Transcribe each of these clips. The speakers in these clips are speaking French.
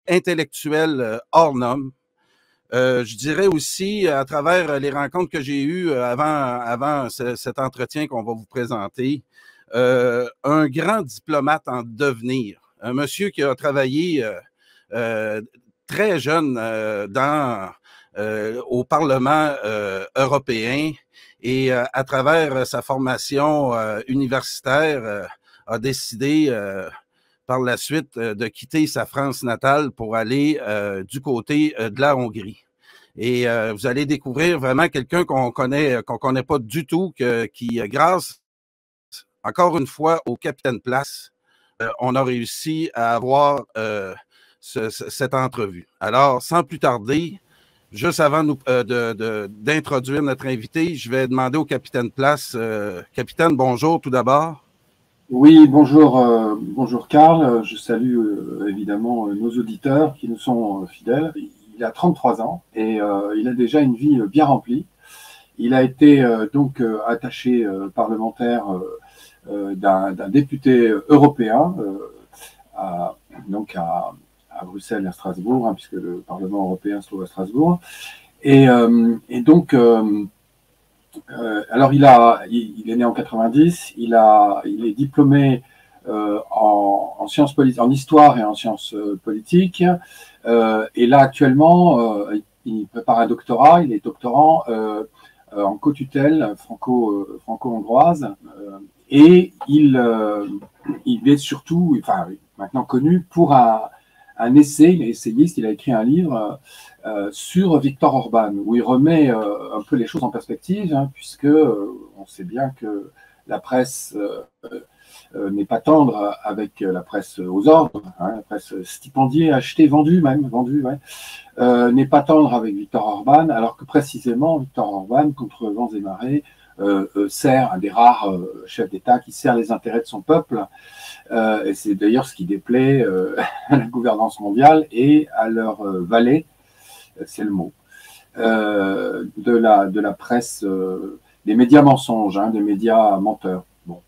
intellectuel hors norme. Je dirais aussi, à travers les rencontres que j'ai eues avant cet entretien qu'on va vous présenter, un grand diplomate en devenir, un monsieur qui a travaillé très jeune au Parlement européen et à travers sa formation universitaire a décidé par la suite de quitter sa France natale pour aller du côté de la Hongrie. Et vous allez découvrir vraiment quelqu'un qu'on connaît pas du tout, qui, grâce encore une fois au Capitaine Place, on a réussi à avoir cette entrevue. Alors, sans plus tarder, juste avant d'introduire notre invité, je vais demander au Capitaine Place. Capitaine, bonjour tout d'abord. Oui, bonjour, bonjour Karl. Je salue évidemment nos auditeurs qui nous sont fidèles. Il a 33 ans et il a déjà une vie bien remplie. Il a été donc attaché parlementaire d'un député européen donc à Bruxelles et à Strasbourg, hein, puisque le Parlement européen se trouve à Strasbourg. Et donc, alors il est né en 90, il est diplômé en sciences politiques, en histoire et en sciences politiques. Et là actuellement, il prépare un doctorat. Il est doctorant en co-tutelle franco-hongroise. Et il est surtout, enfin, maintenant connu pour un essai, il est essayiste, il a écrit un livre sur Viktor Orban, où il remet un peu les choses en perspective, hein, puisque on sait bien que la presse n'est pas tendre avec la presse aux ordres, hein, la presse stipendiée, achetée, vendue, ouais, n'est pas tendre avec Viktor Orban, alors que précisément Viktor Orban, contre vents et marées, sert un des rares chefs d'État qui sert les intérêts de son peuple. Et c'est d'ailleurs ce qui déplaît à la gouvernance mondiale et à leur valet, c'est le mot, de la presse, des médias mensonges, hein, des médias menteurs. Bon.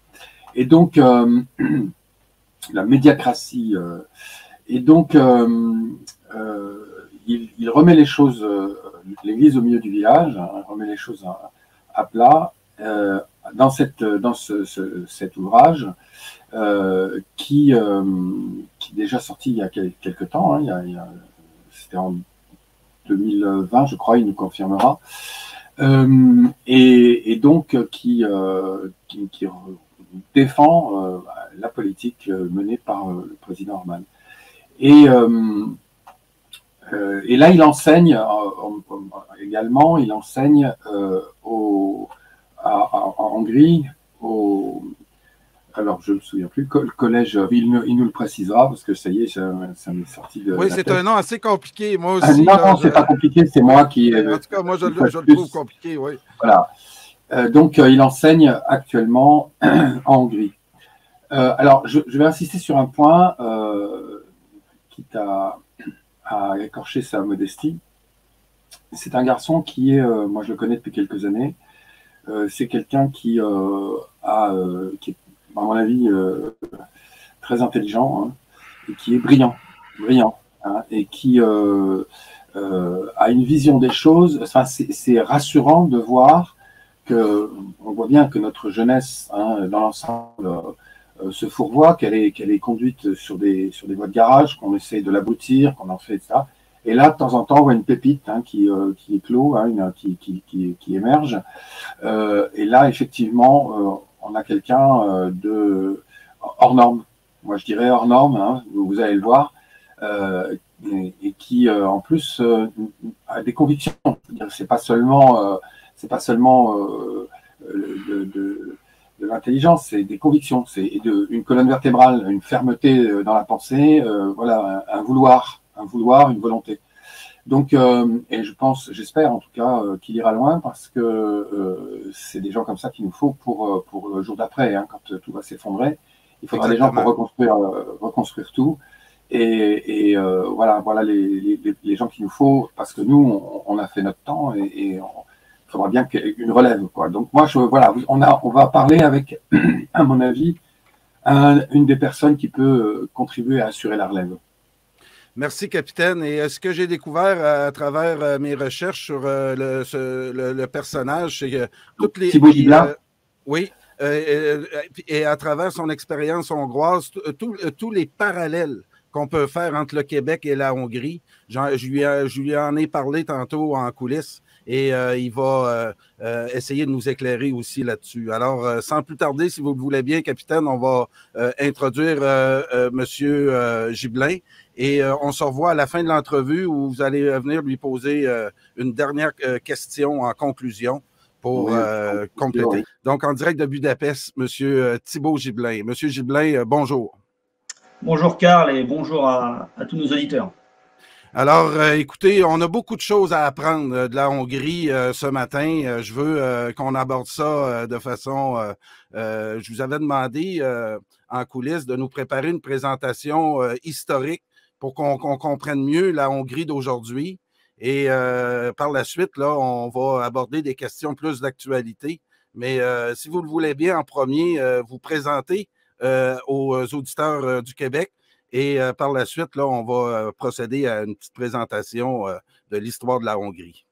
Et donc, la médiacratie. Et donc, il remet les choses, l'église au milieu du village, hein, remet les choses à plat dans cet ouvrage qui est déjà sorti il y a quelques temps, hein, c'était en 2020, je crois, il nous confirmera, et donc qui défend la politique menée par le président Orban. Et là, il enseigne également, il enseigne en Hongrie, alors je ne me souviens plus, le collège, il nous le précisera, parce que ça y est, ça m'est sorti de oui, c'est un nom assez compliqué, moi aussi. Non, c'est pas compliqué, c'est moi qui... En tout cas, moi, je le trouve compliqué, oui. Voilà. Donc, il enseigne actuellement en Hongrie. Alors, je vais insister sur un point, quitte à écorcher sa modestie. C'est un garçon qui est, moi je le connais depuis quelques années, c'est quelqu'un qui est, à mon avis, très intelligent, hein, et qui est brillant, hein, et qui a une vision des choses. Enfin, c'est rassurant de voir on voit bien que notre jeunesse, hein, dans l'ensemble, se fourvoie, qu'elle est conduite sur des voies de garage, qu'on essaie de l'aboutir, qu'on en fait ça. Et là, de temps en temps, on voit une pépite, hein, qui éclot, hein, qui émerge. Et là, effectivement, on a quelqu'un de hors norme. Moi, je dirais hors norme, hein, vous allez le voir, et qui, en plus, a des convictions. C'est pas seulement de l'intelligence, c'est des convictions, c'est une colonne vertébrale, une fermeté dans la pensée, voilà, un vouloir, une volonté. Donc, et j'espère en tout cas qu'il ira loin, parce que c'est des gens comme ça qu'il nous faut pour le jour d'après, hein, quand tout va s'effondrer. Il faudra des gens pour reconstruire tout. Et voilà les gens qu'il nous faut, parce que nous, on a fait notre temps et il faudra bien qu'il y ait une relève, quoi. Donc moi, voilà, on va parler avec, à mon avis, une des personnes qui peut contribuer à assurer la relève. Merci, capitaine. Et ce que j'ai découvert à travers mes recherches sur le personnage, c'est que toutes les... Thibaut Gibelin. Oui, et à travers son expérience hongroise, tous les parallèles qu'on peut faire entre le Québec et la Hongrie, je lui en ai parlé tantôt en coulisses et il va essayer de nous éclairer aussi là-dessus. Alors, sans plus tarder, si vous le voulez bien, capitaine, on va introduire Monsieur Gibelin et on se revoit à la fin de l'entrevue où vous allez venir lui poser une dernière question en conclusion pour compléter. Oui. Donc, en direct de Budapest, M. Thibaut Gibelin. M. Gibelin, bonjour. Bonjour, Carl, et bonjour à tous nos auditeurs. Alors, écoutez, on a beaucoup de choses à apprendre de la Hongrie ce matin. Je veux qu'on aborde ça de façon... je vous avais demandé en coulisses de nous préparer une présentation historique pour qu'on comprenne mieux la Hongrie d'aujourd'hui. Et par la suite, là, on va aborder des questions plus d'actualité. Mais si vous le voulez bien, en premier, vous présenter aux auditeurs du Québec. Et par la suite, là, on va procéder à une petite présentation de l'histoire de la Hongrie.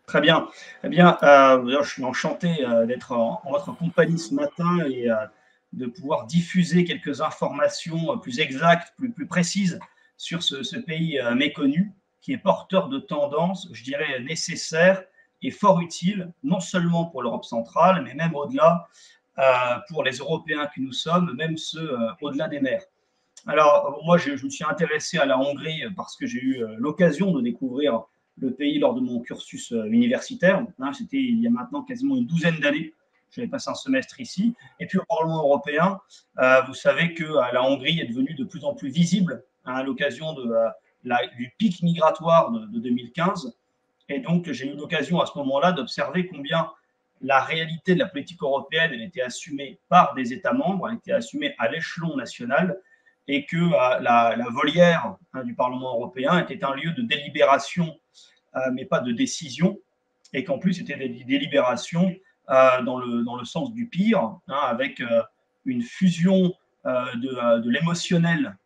Très bien. Eh bien, je suis enchanté d'être en votre compagnie ce matin et de pouvoir diffuser quelques informations plus exactes, plus précises sur ce pays méconnu, qui est porteur de tendances, je dirais, nécessaires et fort utiles, non seulement pour l'Europe centrale, mais même au-delà, pour les Européens que nous sommes, même ceux au-delà des mers. Alors, moi, je me suis intéressé à la Hongrie parce que j'ai eu l'occasion de découvrir le pays lors de mon cursus universitaire. C'était il y a maintenant quasiment une douzaine d'années. J'avais passé un semestre ici. Et puis au Parlement européen, vous savez que la Hongrie est devenue de plus en plus visible à l'occasion du pic migratoire de 2015. Et donc, j'ai eu l'occasion à ce moment-là d'observer combien la réalité de la politique européenne, elle était assumée par des États membres, elle était assumée à l'échelon national, et que la volière du Parlement européen était un lieu de délibération, mais pas de décision, et qu'en plus, c'était des délibérations dans le sens du pire, avec une fusion de l'émotionnel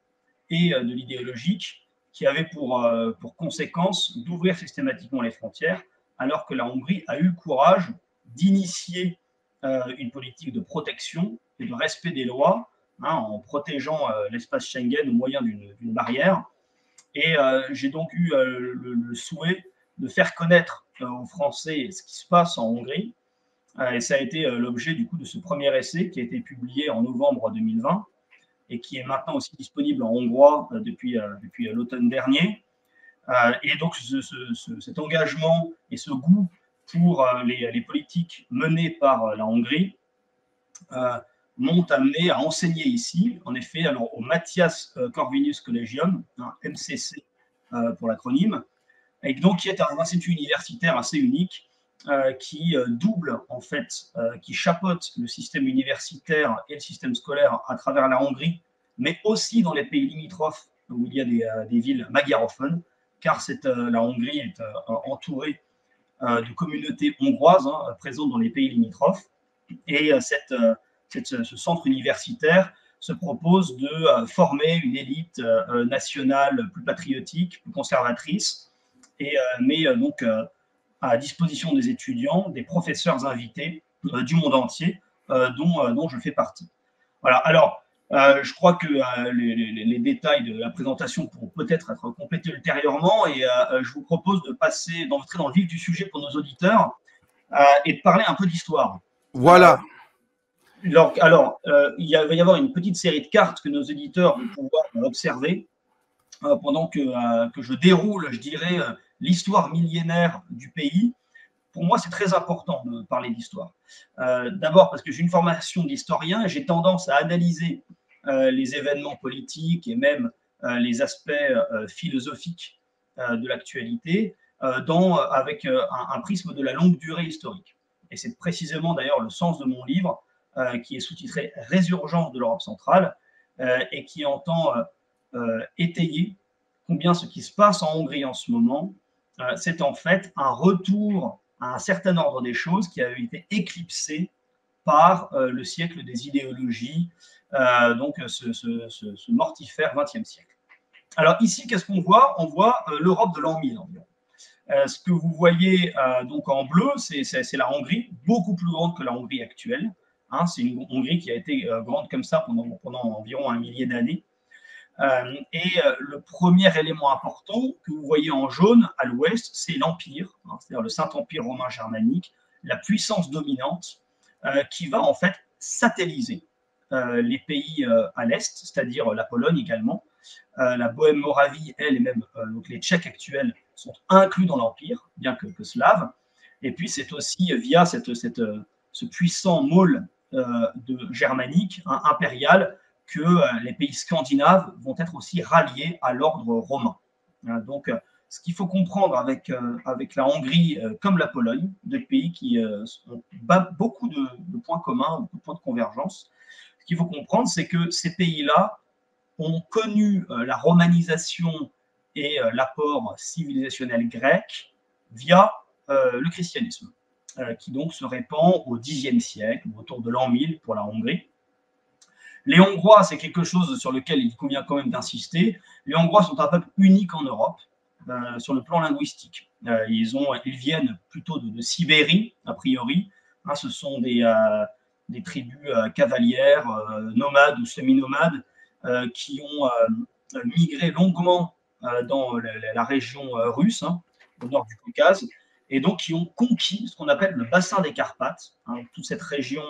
et de l'idéologique qui avait pour conséquence d'ouvrir systématiquement les frontières, alors que la Hongrie a eu le courage d'initier une politique de protection et de respect des lois, en protégeant l'espace Schengen au moyen d'une barrière. Et j'ai donc eu le souhait de faire connaître aux Français ce qui se passe en Hongrie. Et ça a été l'objet du coup de ce premier essai qui a été publié en novembre 2020 et qui est maintenant aussi disponible en hongrois depuis l'automne dernier. Et donc cet engagement et ce goût pour les politiques menées par la Hongrie m'ont amené à enseigner ici, en effet, alors au Matthias Corvinus Collegium, MCC pour l'acronyme, et donc qui est un institut universitaire assez unique qui double, en fait, qui chapeaute le système universitaire et le système scolaire à travers la Hongrie, mais aussi dans les pays limitrophes où il y a des villes magyarophones, car la Hongrie est entourée de communautés hongroises présentes dans les pays limitrophes. Et ce centre universitaire se propose de former une élite nationale plus patriotique, plus conservatrice, et met donc à disposition des étudiants, des professeurs invités du monde entier, dont je fais partie. Voilà, alors, je crois que les détails de la présentation pourront peut-être être complétés ultérieurement, et je vous propose d'entrer dans le vif du sujet pour nos auditeurs et de parler un peu d'histoire. Voilà. Alors, il va y avoir une petite série de cartes que nos éditeurs vont pouvoir observer pendant que je déroule, je dirais, l'histoire millénaire du pays. Pour moi, c'est très important de parler d'histoire. D'abord parce que j'ai une formation d'historien et j'ai tendance à analyser les événements politiques et même les aspects philosophiques de l'actualité avec un prisme de la longue durée historique. Et c'est précisément d'ailleurs le sens de mon livre, qui est sous-titré « Résurgence de l'Europe centrale » et qui entend étayer combien ce qui se passe en Hongrie en ce moment, c'est en fait un retour à un certain ordre des choses qui avait été éclipsé par le siècle des idéologies, donc ce mortifère XXe siècle. Alors ici, qu'est-ce qu'on voit? On voit l'Europe de l'an 1000 environ. Ce que vous voyez donc en bleu, c'est la Hongrie, beaucoup plus grande que la Hongrie actuelle. Hein, c'est une Hongrie qui a été grande comme ça pendant environ un millier d'années. Le premier élément important que vous voyez en jaune à l'ouest, c'est l'Empire, hein, c'est-à-dire le Saint-Empire romain germanique, la puissance dominante qui va en fait satelliser les pays à l'est, c'est-à-dire la Pologne également. La Bohème-Moravie, elle, et même donc les Tchèques actuels sont inclus dans l'Empire, bien que slave. Et puis, c'est aussi via ce puissant môle germanique, hein, impérial, que les pays scandinaves vont être aussi ralliés à l'ordre romain. Donc, ce qu'il faut comprendre avec la Hongrie comme la Pologne, deux pays qui ont beaucoup de points communs, beaucoup de points de convergence, ce qu'il faut comprendre, c'est que ces pays-là ont connu la romanisation et l'apport civilisationnel grec via le christianisme, qui donc se répand au Xe siècle, autour de l'an 1000 pour la Hongrie. Les Hongrois, c'est quelque chose sur lequel il convient quand même d'insister. Les Hongrois sont un peuple unique en Europe sur le plan linguistique. Ils viennent plutôt de Sibérie, a priori. Hein, ce sont des tribus cavalières, nomades ou semi-nomades, qui ont migré longuement dans la région russe, hein, au nord du Caucase, et donc qui ont conquis ce qu'on appelle le bassin des Carpates, hein, toute cette région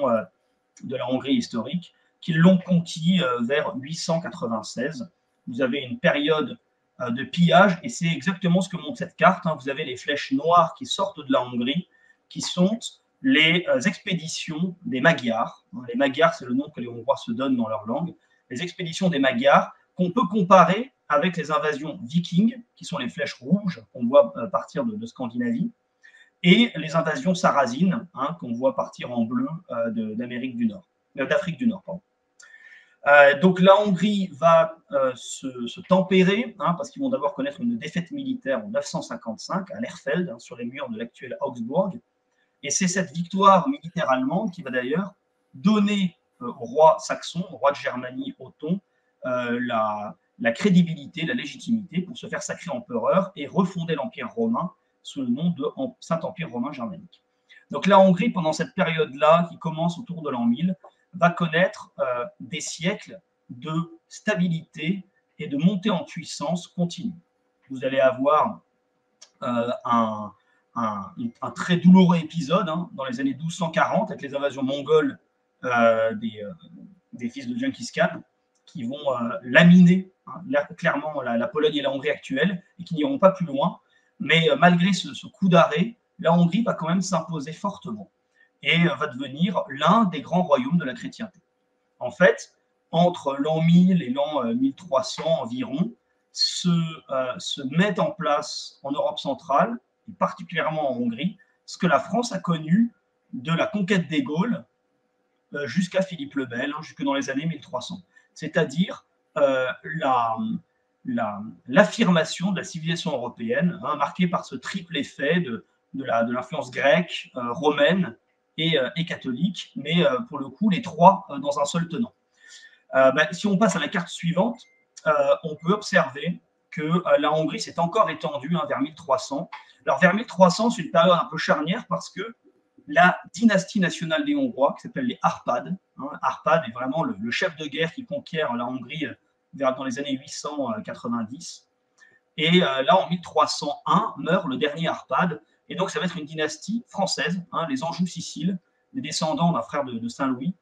de la Hongrie historique, qui l'ont conquis vers 896. Vous avez une période de pillage, et c'est exactement ce que montre cette carte. Hein. Vous avez les flèches noires qui sortent de la Hongrie, qui sont les expéditions des Magyars. Les Magyars, c'est le nom que les Hongrois se donnent dans leur langue. Les expéditions des Magyars, qu'on peut comparer avec les invasions vikings, qui sont les flèches rouges qu'on voit partir de Scandinavie, et les invasions sarrasines, hein, qu'on voit partir en bleu d'Amérique du Nord, d'Afrique du Nord, pardon. Donc la Hongrie va se tempérer, hein, parce qu'ils vont d'abord connaître une défaite militaire en 955 à Lerfeld, hein, sur les murs de l'actuel Augsbourg. Et c'est cette victoire militaire allemande qui va d'ailleurs donner au roi saxon, au roi de Germanie, Othon, la crédibilité, la légitimité pour se faire sacrer empereur et refonder l'Empire romain sous le nom de Saint-Empire romain germanique. Donc la Hongrie, pendant cette période-là, qui commence autour de l'an 1000, va connaître des siècles de stabilité et de montée en puissance continue. Vous allez avoir un très douloureux épisode, hein, dans les années 1240 avec les invasions mongoles des fils de Genghis Khan, qui vont laminer, hein, clairement la Pologne et la Hongrie actuelle, et qui n'iront pas plus loin. Mais malgré ce coup d'arrêt, la Hongrie va quand même s'imposer fortement et va devenir l'un des grands royaumes de la chrétienté. En fait, entre l'an 1000 et l'an 1300 environ, se met en place en Europe centrale, et particulièrement en Hongrie, ce que la France a connu de la conquête des Gaules jusqu'à Philippe le Bel, hein, jusque dans les années 1300. C'est-à-dire l'affirmation de la civilisation européenne, hein, marquée par ce triple effet de l'influence grecque, romaine et catholique, mais pour le coup, les trois dans un seul tenant. Si on passe à la carte suivante, on peut observer que la Hongrie s'est encore étendue, hein, vers 1300. Alors, vers 1300, c'est une période un peu charnière parce que la dynastie nationale des Hongrois, qui s'appelle les Arpades, hein, Arpad est vraiment le chef de guerre qui conquiert la Hongrie dans les années 890. Et là, en 1301, meurt le dernier Arpad. Et donc, ça va être une dynastie française, hein, les Anjou-Sicile, les descendants d'un frère de Saint-Louis,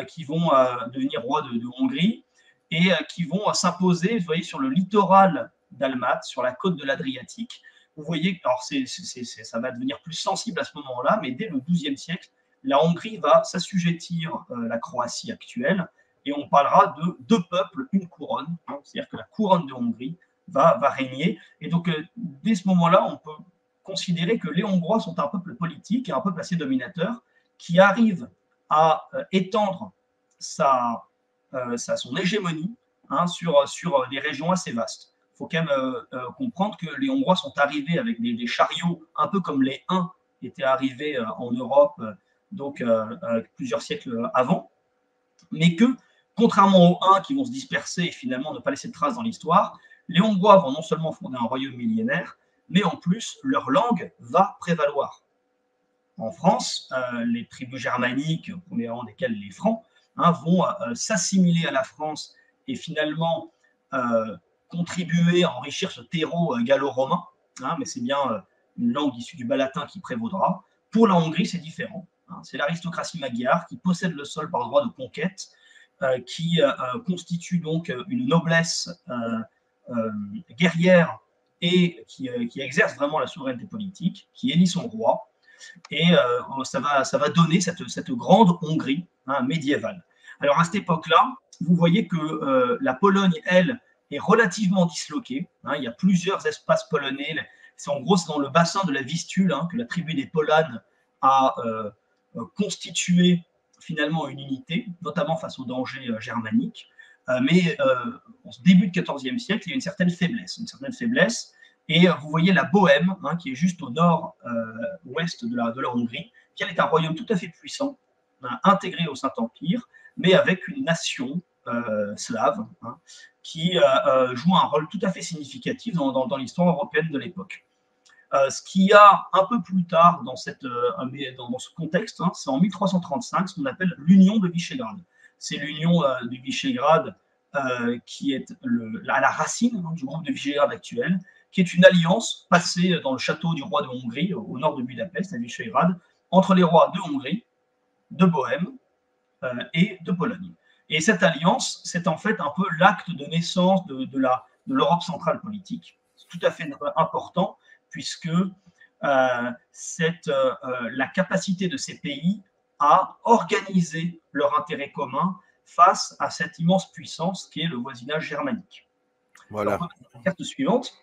qui vont devenir rois de Hongrie et qui vont s'imposer, vous voyez, sur le littoral d'Almat, sur la côte de l'Adriatique. Vous voyez, alors ça va devenir plus sensible à ce moment-là, mais dès le XIIe siècle, la Hongrie va s'assujettir la Croatie actuelle, et on parlera de deux peuples, une couronne, hein, c'est-à-dire que la couronne de Hongrie va régner. Et donc, dès ce moment-là, on peut considérer que les Hongrois sont un peuple politique et un peuple assez dominateur qui arrive à étendre son hégémonie, hein, sur des régions assez vastes. Il faut quand même comprendre que les Hongrois sont arrivés avec des chariots, un peu comme les Huns étaient arrivés en Europe donc plusieurs siècles avant, mais que, contrairement aux Huns qui vont se disperser et finalement ne pas laisser de traces dans l'histoire, les Hongrois vont non seulement fonder un royaume millénaire, mais en plus, leur langue va prévaloir. En France, les tribus germaniques, au premier rang desquelles les Francs, vont s'assimiler à la France et finalement contribuer à enrichir ce terreau gallo-romain, mais c'est bien une langue issue du bas latin qui prévaudra. Pour la Hongrie, c'est différent. C'est l'aristocratie magyare qui possède le sol par droit de conquête, qui constitue donc une noblesse guerrière et qui exerce vraiment la souveraineté politique, qui élit son roi, et ça va donner cette grande Hongrie médiévale. Alors à cette époque-là, vous voyez que la Pologne, elle, est relativement disloquée. Il y a plusieurs espaces polonais. En gros, c'est dans le bassin de la Vistule que la tribu des Polanes a constitué finalement une unité, notamment face aux dangers germaniques. Mais au début du XIVe siècle, il y a une certaine faiblesse. Et vous voyez la Bohême, qui est juste au nord-ouest de la Hongrie, qui est un royaume tout à fait puissant, intégré au Saint-Empire, mais avec une nation slave qui joue un rôle tout à fait significatif dans l'histoire européenne de l'époque. Ce qu'il y a un peu plus tard dans ce contexte, c'est en 1335 ce qu'on appelle l'Union de Visegrad. C'est l'Union de Visegrad qui est à la racine du groupe de Visegrad actuel, qui est une alliance passée dans le château du roi de Hongrie, au nord de Budapest, à Visegrad, entre les rois de Hongrie, de Bohême et de Pologne. Et cette alliance, c'est en fait un peu l'acte de naissance de l'Europe centrale politique. C'est tout à fait important, puisque c'est la capacité de ces pays à organiser leur intérêt commun face à cette immense puissance qui est le voisinage germanique. Voilà. Alors, la carte suivante.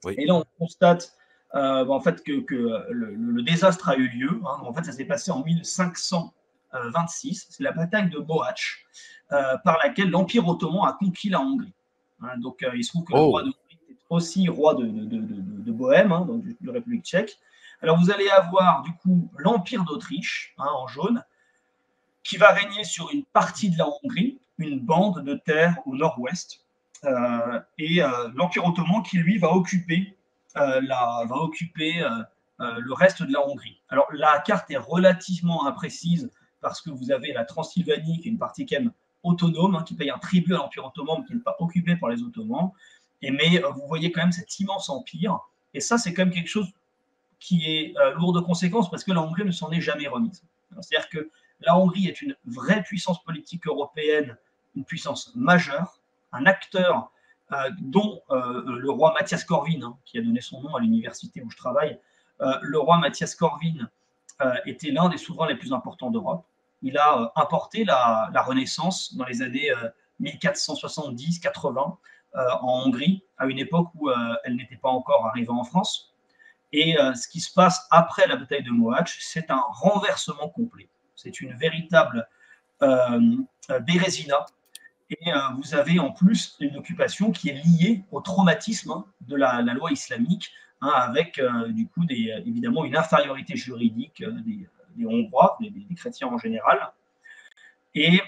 Oui. Et là, on constate en fait que le désastre a eu lieu. En fait, ça s'est passé en 1526. C'est la bataille de Mohács, par laquelle l'Empire ottoman a conquis la Hongrie. Donc, il se trouve que le roi de Hongrie est aussi roi de Bohême, donc de République tchèque. Alors, vous allez avoir du coup l'Empire d'Autriche, en jaune, qui va régner sur une partie de la Hongrie, une bande de terre au nord-ouest. Et l'Empire ottoman qui, lui, va occuper le reste de la Hongrie. Alors, la carte est relativement imprécise parce que vous avez la Transylvanie, qui est une partie quand même autonome, qui paye un tribut à l'Empire ottoman, mais qui n'est pas occupée par les Ottomans. Mais vous voyez quand même cet immense empire. Et ça, c'est quand même quelque chose qui est lourd de conséquences parce que la Hongrie ne s'en est jamais remise. C'est-à-dire que la Hongrie est une vraie puissance politique européenne, une puissance majeure, un acteur dont le roi Mathias Corvin, qui a donné son nom à l'université où je travaille, le roi Mathias Corvin était l'un des souverains les plus importants d'Europe. Il a importé la Renaissance dans les années 1470-80 en Hongrie, à une époque où elle n'était pas encore arrivée en France. Et ce qui se passe après la bataille de Mohács, c'est un renversement complet. C'est une véritable bérésina. Et vous avez en plus une occupation qui est liée au traumatisme de la loi islamique, avec du coup évidemment une infériorité juridique des Hongrois, des chrétiens en général, et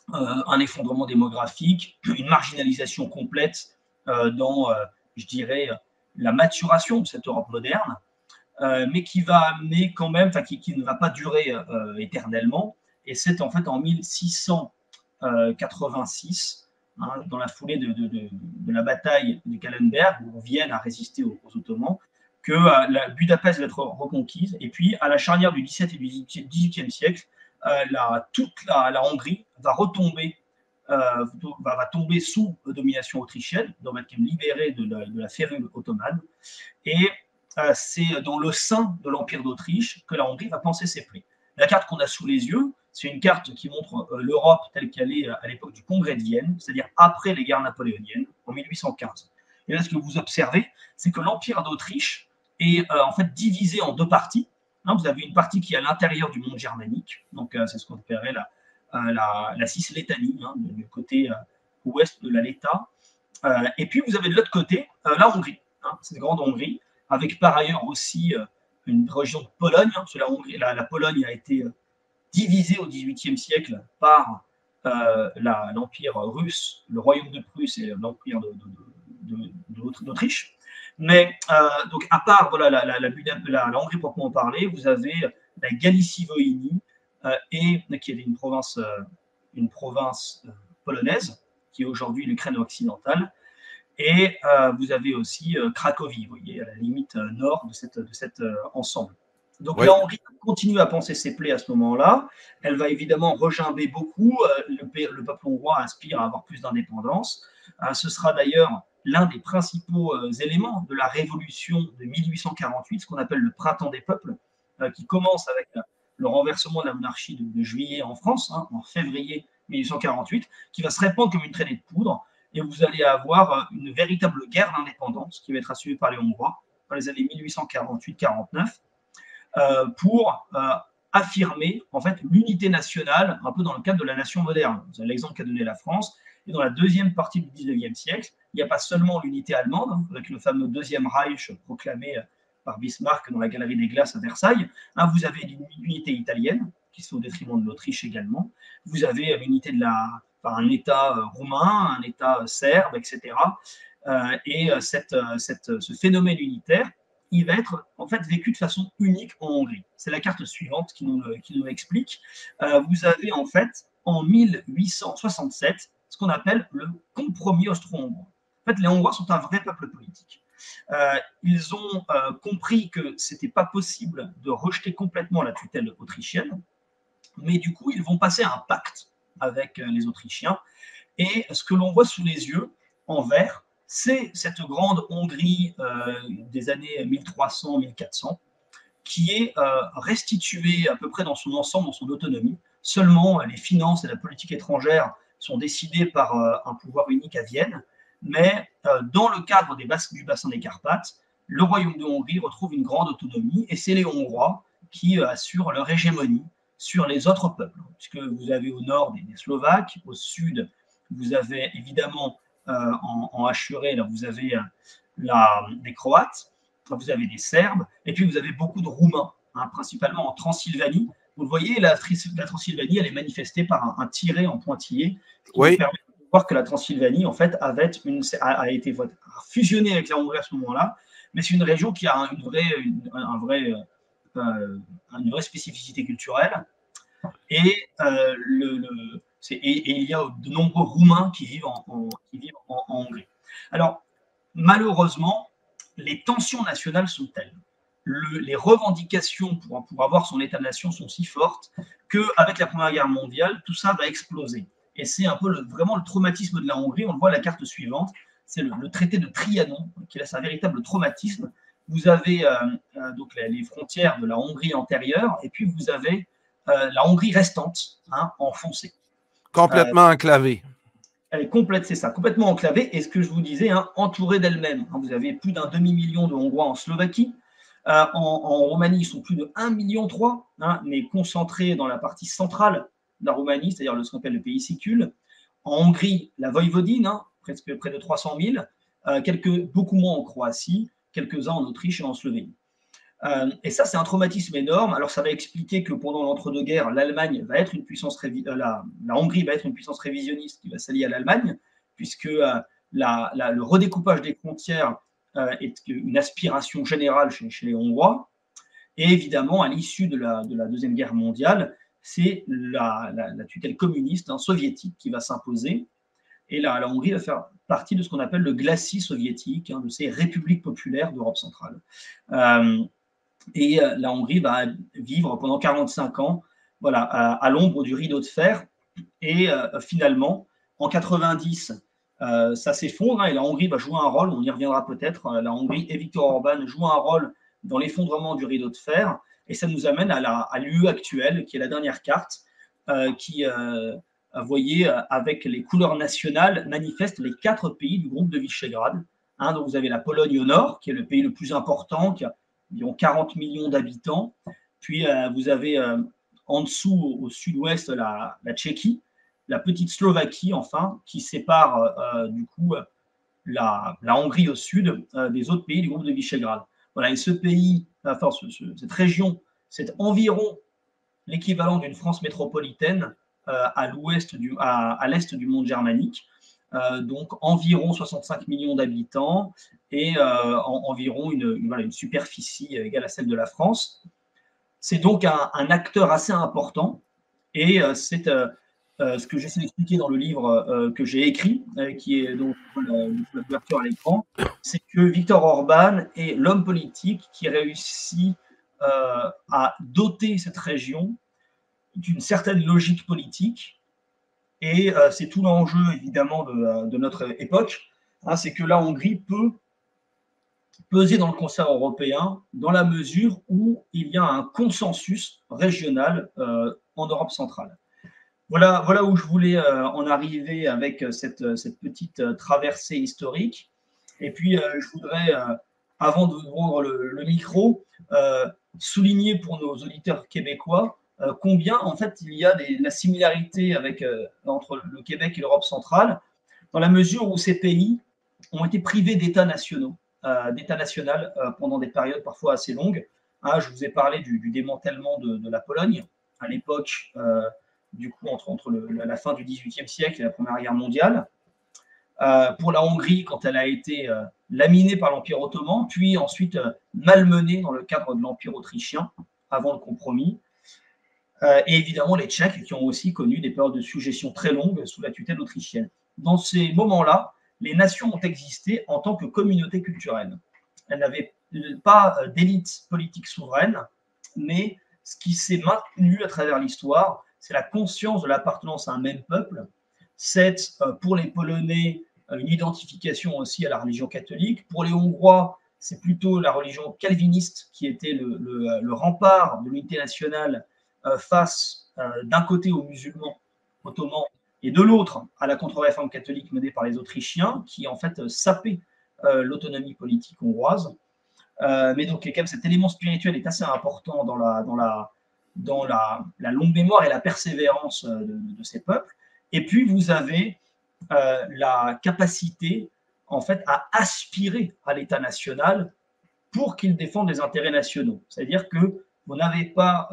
un effondrement démographique, une marginalisation complète dans, je dirais, la maturation de cette Europe moderne, mais qui va amener quand même, qui ne va pas durer éternellement. Et c'est en fait en 1686, dans la foulée de la bataille de Kahlenberg, où Vienne a résisté aux Ottomans, que Budapest va être reconquise. Et puis, à la charnière du XVIIe et du XVIIIe siècle, toute la Hongrie va retomber, va tomber sous domination autrichienne, donc être libérée de la férule ottomane. Et c'est dans le sein de l'Empire d'Autriche que la Hongrie va panser ses plaies. La carte qu'on a sous les yeux, c'est une carte qui montre l'Europe telle qu'elle est à l'époque du Congrès de Vienne, c'est-à-dire après les guerres napoléoniennes, en 1815. Et là, ce que vous observez, c'est que l'Empire d'Autriche est en fait divisé en deux parties. Vous avez une partie qui est à l'intérieur du monde germanique, donc c'est ce qu'on appellerait la Cislétanie, du côté ouest de la Léta. Et puis, vous avez de l'autre côté la Hongrie, cette grande Hongrie, avec par ailleurs aussi une région de Pologne, parce que la Pologne a été divisée au XVIIIe siècle par l'Empire russe, le royaume de Prusse et l'Empire d'Autriche. Mais donc, à part voilà, la Hongrie proprement parler, vous avez la Galicie-Volhynie, qui est une province polonaise, qui est aujourd'hui l'Ukraine occidentale. Et vous avez aussi Cracovie, vous voyez, à la limite nord de cet ensemble. Donc Oui. la Hongrie continue à penser ses plaies à ce moment-là. Elle va évidemment regimber beaucoup. Le peuple hongrois aspire à avoir plus d'indépendance. Ce sera d'ailleurs l'un des principaux éléments de la révolution de 1848, ce qu'on appelle le printemps des peuples, qui commence avec le renversement de la monarchie de Juillet en France, en février 1848, qui va se répandre comme une traînée de poudre. Et vous allez avoir une véritable guerre d'indépendance qui va être assumée par les Hongrois dans les années 1848-49 pour affirmer en fait l'unité nationale un peu dans le cadre de la nation moderne. C'est l'exemple qu'a donné la France. Et dans la deuxième partie du 19e siècle, il n'y a pas seulement l'unité allemande, avec le fameux Deuxième Reich proclamé par Bismarck dans la Galerie des Glaces à Versailles. Vous avez l'unité italienne, qui se fait au détriment de l'Autriche également. Vous avez l'unité un État roumain, un État serbe, etc. Et ce phénomène unitaire, il va être en fait vécu de façon unique en Hongrie. C'est la carte suivante qui nous l'explique. Vous avez en fait en 1867 ce qu'on appelle le compromis austro-hongrois. En fait, les Hongrois sont un vrai peuple politique. Ils ont compris que ce n'était pas possible de rejeter complètement la tutelle autrichienne, mais du coup, ils vont passer à un pacte avec les Autrichiens. Et ce que l'on voit sous les yeux, en vert, c'est cette grande Hongrie des années 1300-1400, qui est restituée à peu près dans son ensemble, dans son autonomie. Seulement, les finances et la politique étrangère sont décidées par un pouvoir unique à Vienne. Mais dans le cadre du bassin des Carpates, le royaume de Hongrie retrouve une grande autonomie, et c'est les Hongrois qui assurent leur hégémonie sur les autres peuples, puisque vous avez au nord des Slovaques, au sud, vous avez évidemment en Hachuré, là, vous avez des Croates, vous avez des Serbes, et puis vous avez beaucoup de Roumains, principalement en Transylvanie. Vous le voyez, la Transylvanie, elle est manifestée par un tiret en pointillé qui nous permet de voir que la Transylvanie, en fait, a été fusionnée avec la Hongrie à ce moment-là, mais c'est une région qui a une vraie spécificité culturelle. Et il y a de nombreux Roumains qui vivent en Hongrie. Alors, malheureusement, les tensions nationales sont telles, les revendications pour avoir son État-nation sont si fortes qu'avec la Première Guerre mondiale, tout ça va exploser. Et c'est un peu vraiment le traumatisme de la Hongrie. On le voit à la carte suivante, c'est le traité de Trianon, qui est un véritable traumatisme. Vous avez donc les frontières de la Hongrie antérieure, et puis vous avez la Hongrie restante, en foncé. Complètement enclavée. Elle est complète, c'est ça, complètement enclavée. Et ce que je vous disais, entourée d'elle-même. Vous avez plus d'un demi-million de Hongrois en Slovaquie. En Roumanie, ils sont plus de 1,3 million, mais concentrés dans la partie centrale de la Roumanie, c'est-à-dire ce qu'on appelle le pays sicule. En Hongrie, la Voïvodine, presque près de 300 000, beaucoup moins en Croatie, quelques-uns en Autriche et en Slovénie. Et ça, c'est un traumatisme énorme. Alors, ça va expliquer que pendant l'entre-deux-guerres, l'Allemagne va être une puissance la Hongrie va être une puissance révisionniste qui va s'allier à l'Allemagne, puisque le redécoupage des frontières est une aspiration générale chez les Hongrois. Et évidemment, à l'issue de la Deuxième Guerre mondiale, c'est la tutelle communiste soviétique qui va s'imposer. Et la Hongrie va faire partie de ce qu'on appelle le glacis soviétique, de ces républiques populaires d'Europe centrale. Et la Hongrie va vivre pendant 45 ans à l'ombre du rideau de fer. Et finalement, en 90, ça s'effondre et la Hongrie va jouer un rôle, on y reviendra peut-être, la Hongrie et Viktor Orban jouent un rôle dans l'effondrement du rideau de fer. Et ça nous amène à l'UE actuelle, qui est la dernière carte, qui, vous voyez, avec les couleurs nationales, manifeste les 4 pays du groupe de Visegrad. Donc vous avez la Pologne au nord, qui est le pays le plus important, qui a environ 40 millions d'habitants. Puis vous avez en dessous, au sud-ouest, la Tchéquie, la petite Slovaquie, enfin, qui sépare du coup la Hongrie au sud des autres pays du groupe de Visegrad. Voilà, et ce pays, cette région, c'est environ l'équivalent d'une France métropolitaine à l'est du monde germanique. donc environ 65 millions d'habitants et environ une superficie égale à celle de la France. C'est donc un acteur assez important et c'est ce que j'essaie d'expliquer dans le livre que j'ai écrit, qui est donc la couverture à l'écran, c'est que Viktor Orban est l'homme politique qui réussit à doter cette région d'une certaine logique politique. Et c'est tout l'enjeu, évidemment, de notre époque. Hein, c'est que la Hongrie peut peser dans le concert européen dans la mesure où il y a un consensus régional en Europe centrale. Voilà où je voulais en arriver avec cette petite traversée historique. Et puis, je voudrais, avant d'ouvrir le micro, souligner pour nos auditeurs québécois combien, en fait, il y a la similarité entre le Québec et l'Europe centrale, dans la mesure où ces pays ont été privés d'États nationaux, d'État national pendant des périodes parfois assez longues. Ah, je vous ai parlé du démantèlement de la Pologne à l'époque, du coup, entre la fin du XVIIIe siècle et la Première Guerre mondiale. Pour la Hongrie, quand elle a été laminée par l'Empire ottoman, puis ensuite malmenée dans le cadre de l'Empire autrichien, avant le compromis. Et évidemment, les Tchèques, qui ont aussi connu des périodes de sujétion très longues sous la tutelle autrichienne. Dans ces moments-là, les nations ont existé en tant que communauté culturelle. Elles n'avaient pas d'élite politique souveraine, mais ce qui s'est maintenu à travers l'histoire, c'est la conscience de l'appartenance à un même peuple. C'est, pour les Polonais, une identification aussi à la religion catholique. Pour les Hongrois, c'est plutôt la religion calviniste qui était le rempart de l'unité nationale face d'un côté aux musulmans ottomans et de l'autre à la contre-réforme catholique menée par les Autrichiens, qui en fait sapaient l'autonomie politique hongroise. Mais donc, quand même, cet élément spirituel est assez important dans la longue mémoire et la persévérance de ces peuples. Et puis, vous avez la capacité, en fait, à aspirer à l'État national pour qu'il défende les intérêts nationaux. C'est-à-dire que vous n'avez pas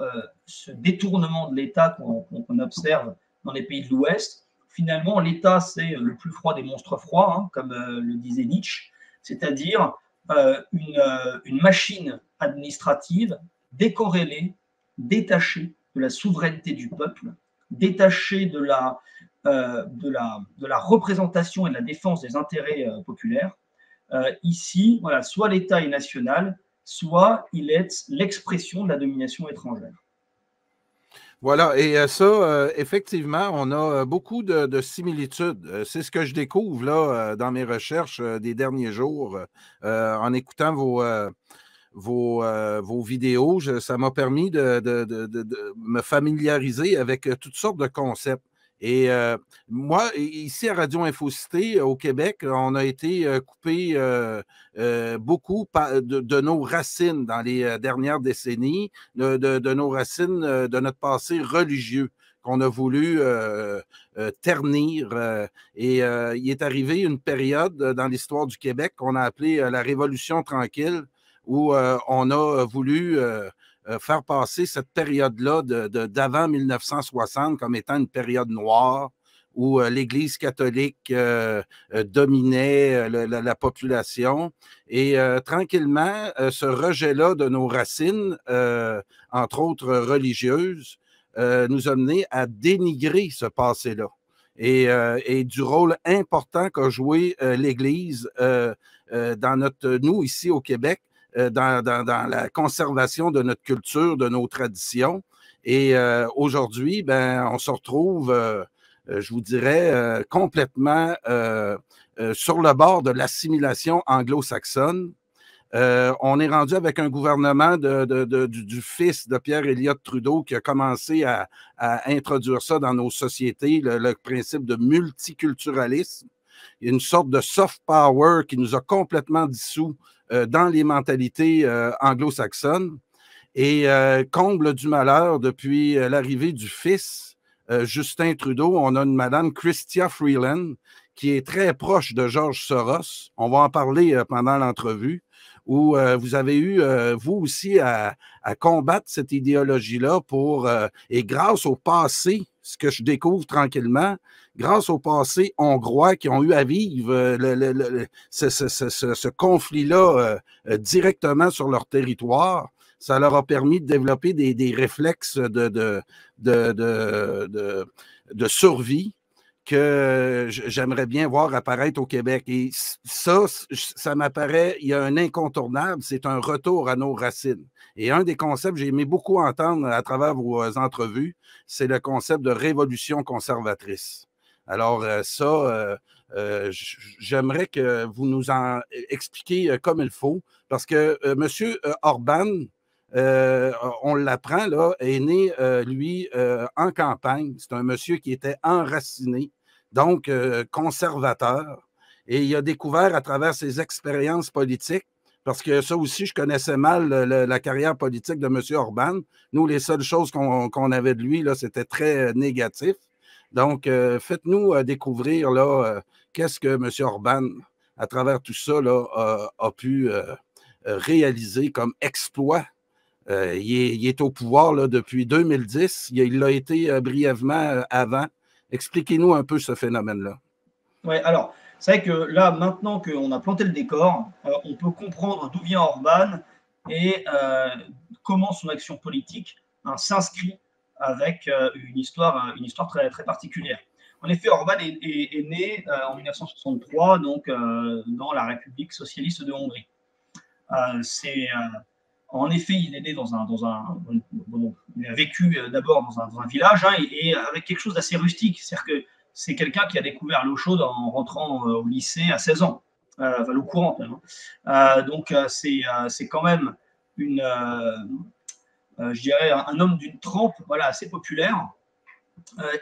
ce détournement de l'État qu'on observe dans les pays de l'Ouest. Finalement, l'État, c'est le plus froid des monstres froids, hein, comme le disait Nietzsche, c'est-à-dire une machine administrative décorrélée, détachée de la souveraineté du peuple, détachée de la représentation et de la défense des intérêts populaires. Ici, voilà, soit l'État est national, soit il est l'expression de la domination étrangère. Voilà, et ça, effectivement, on a beaucoup de similitudes. C'est ce que je découvre là dans mes recherches des derniers jours en écoutant vos vidéos. Ça m'a permis de me familiariser avec toutes sortes de concepts. Et moi, ici à Radio Infocité, au Québec, on a été coupé beaucoup de nos racines dans les dernières décennies, de nos racines, de notre passé religieux qu'on a voulu ternir. Et il est arrivé une période dans l'histoire du Québec qu'on a appelée la Révolution tranquille, où on a voulu faire passer cette période-là d'avant 1960 comme étant une période noire où l'Église catholique dominait la population. Et tranquillement, ce rejet-là de nos racines, entre autres religieuses, nous a mené à dénigrer ce passé-là. Et du rôle important qu'a joué l'Église nous, ici au Québec, dans la conservation de notre culture, de nos traditions. Et aujourd'hui, ben, on se retrouve, je vous dirais, complètement sur le bord de l'assimilation anglo-saxonne. On est rendu avec un gouvernement du fils de Pierre Elliott Trudeau qui a commencé à introduire ça dans nos sociétés, le principe de multiculturalisme. Il y a une sorte de soft power qui nous a complètement dissous dans les mentalités anglo-saxonnes. Et comble du malheur, depuis l'arrivée du fils, Justin Trudeau, on a une madame Chrystia Freeland qui est très proche de George Soros. On va en parler pendant l'entrevue, où vous avez eu, vous aussi, à combattre cette idéologie-là et grâce au passé, ce que je découvre tranquillement, grâce au passé hongrois qui ont eu à vivre ce conflit-là directement sur leur territoire, ça leur a permis de développer des réflexes de survie que j'aimerais bien voir apparaître au Québec. Et ça m'apparaît, il y a un incontournable, c'est un retour à nos racines. Et un des concepts que j'ai aimé beaucoup entendre à travers vos entrevues, c'est le concept de révolution conservatrice. Alors j'aimerais que vous nous en expliquiez comme il faut, parce que M. Orban, on l'apprend, là, est né, lui, en campagne. C'est un monsieur qui était enraciné, donc conservateur. Et il a découvert à travers ses expériences politiques, parce que ça aussi, je connaissais mal la carrière politique de M. Orban. Nous, les seules choses qu'on avait de lui, là, c'était très négatif. Donc, faites-nous découvrir là, qu'est-ce que M. Orban, à travers tout ça, là, a pu réaliser comme exploit. Il est au pouvoir là, depuis 2010. Il l'a été brièvement avant. Expliquez-nous un peu ce phénomène-là. Oui, alors, c'est vrai que là, maintenant qu'on a planté le décor, on peut comprendre d'où vient Orban et comment son action politique s'inscrit avec une histoire très, très particulière. En effet, Orban est né en 1963, donc dans la République socialiste de Hongrie. En effet, il est né il a vécu d'abord dans un village et avec quelque chose d'assez rustique. C'est-à-dire que c'est quelqu'un qui a découvert l'eau chaude en rentrant au lycée à 16 ans, enfin l'eau courante. Donc c'est quand même je dirais un homme d'une trempe, voilà, assez populaire.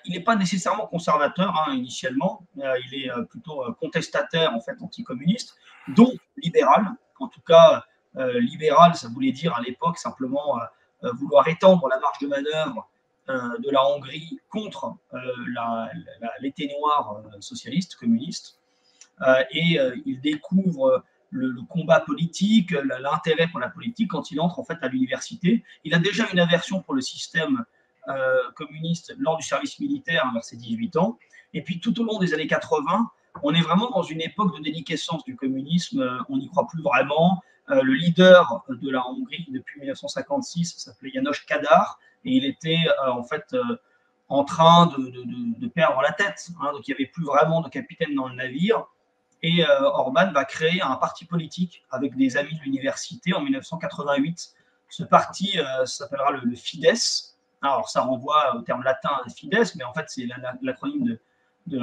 Il n'est pas nécessairement conservateur initialement. Il est plutôt contestataire, en fait, anticommuniste, donc libéral. En tout cas, libéral, ça voulait dire à l'époque simplement vouloir étendre la marge de manœuvre de la Hongrie contre l'été noir socialiste, communiste. Et il découvre le combat politique, l'intérêt pour la politique quand il entre en fait à l'université. Il a déjà une aversion pour le système communiste lors du service militaire vers ses 18 ans. Et puis tout au long des années 80, on est vraiment dans une époque de déliquescence du communisme. On n'y croit plus vraiment. Le leader de la Hongrie depuis 1956 s'appelait János Kadar et il était en fait en train de perdre la tête. Donc il n'y avait plus vraiment de capitaine dans le navire. Et Orban va créer un parti politique avec des amis de l'université en 1988. Ce parti s'appellera le Fidesz. Alors, ça renvoie au terme latin Fides, mais en fait, c'est l'acronyme de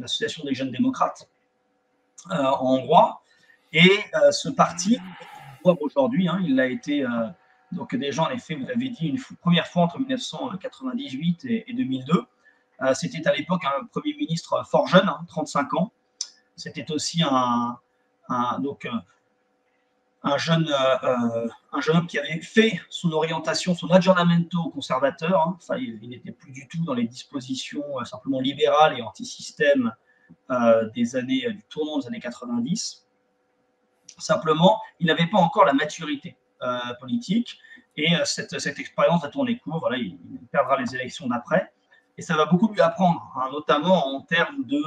l'Association des jeunes démocrates en hongrois. Et ce parti, on voit aujourd'hui, il a été, donc déjà, en effet, vous avez dit, une première fois entre 1998 et 2002. C'était à l'époque un Premier ministre fort jeune, 35 ans. C'était aussi un jeune homme qui avait fait son orientation, son aggiornamento conservateur. Enfin, il n'était plus du tout dans les dispositions simplement libérales et anti-système du tournant des années 90. Simplement, il n'avait pas encore la maturité politique et cette expérience a tourné court. Voilà, il perdra les élections d'après et ça va beaucoup lui apprendre, notamment en termes de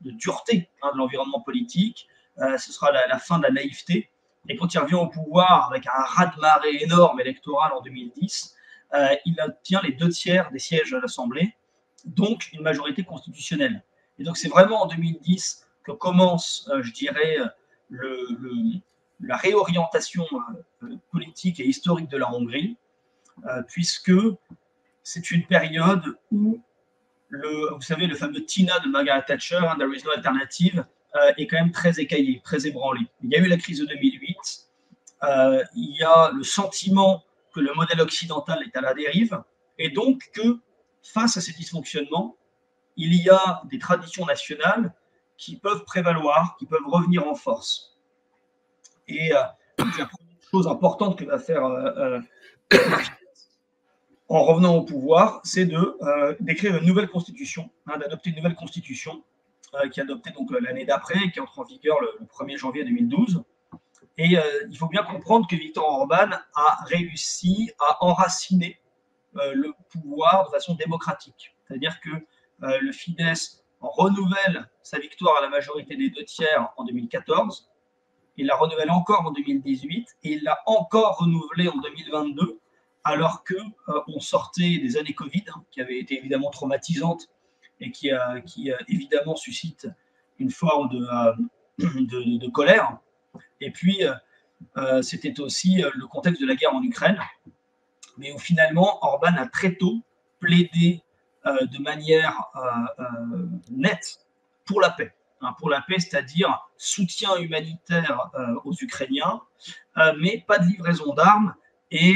dureté de l'environnement politique. Ce sera la fin de la naïveté. Et quand il revient au pouvoir avec un raz-de-marée énorme électoral en 2010, il obtient les 2/3 des sièges à l'Assemblée, donc une majorité constitutionnelle. Et donc c'est vraiment en 2010 que commence, je dirais, la réorientation politique et historique de la Hongrie, puisque c'est une période où, vous savez, le fameux TINA de Margaret Thatcher, There is no alternative, est quand même très écaillé, très ébranlé. Il y a eu la crise de 2008, il y a le sentiment que le modèle occidental est à la dérive, et donc que face à ces dysfonctionnements, il y a des traditions nationales qui peuvent prévaloir, qui peuvent revenir en force. Et la première chose importante que va faire en revenant au pouvoir, c'est d'écrire une nouvelle constitution, d'adopter une nouvelle constitution, qui est adoptée donc l'année d'après, qui entre en vigueur le 1er janvier 2012. Et il faut bien comprendre que Viktor Orban a réussi à enraciner le pouvoir de façon démocratique. C'est-à-dire que le Fidesz renouvelle sa victoire à la majorité des 2/3 en 2014. Il la renouvelle encore en 2018 et il l'a encore renouvelée en 2022, alors qu'on sortait des années Covid, qui avaient été évidemment traumatisantes et qui évidemment suscitent une forme de colère. Et puis, c'était aussi le contexte de la guerre en Ukraine, mais où finalement Orban a très tôt plaidé de manière nette pour la paix. Pour la paix, c'est-à-dire soutien humanitaire aux Ukrainiens, mais pas de livraison d'armes et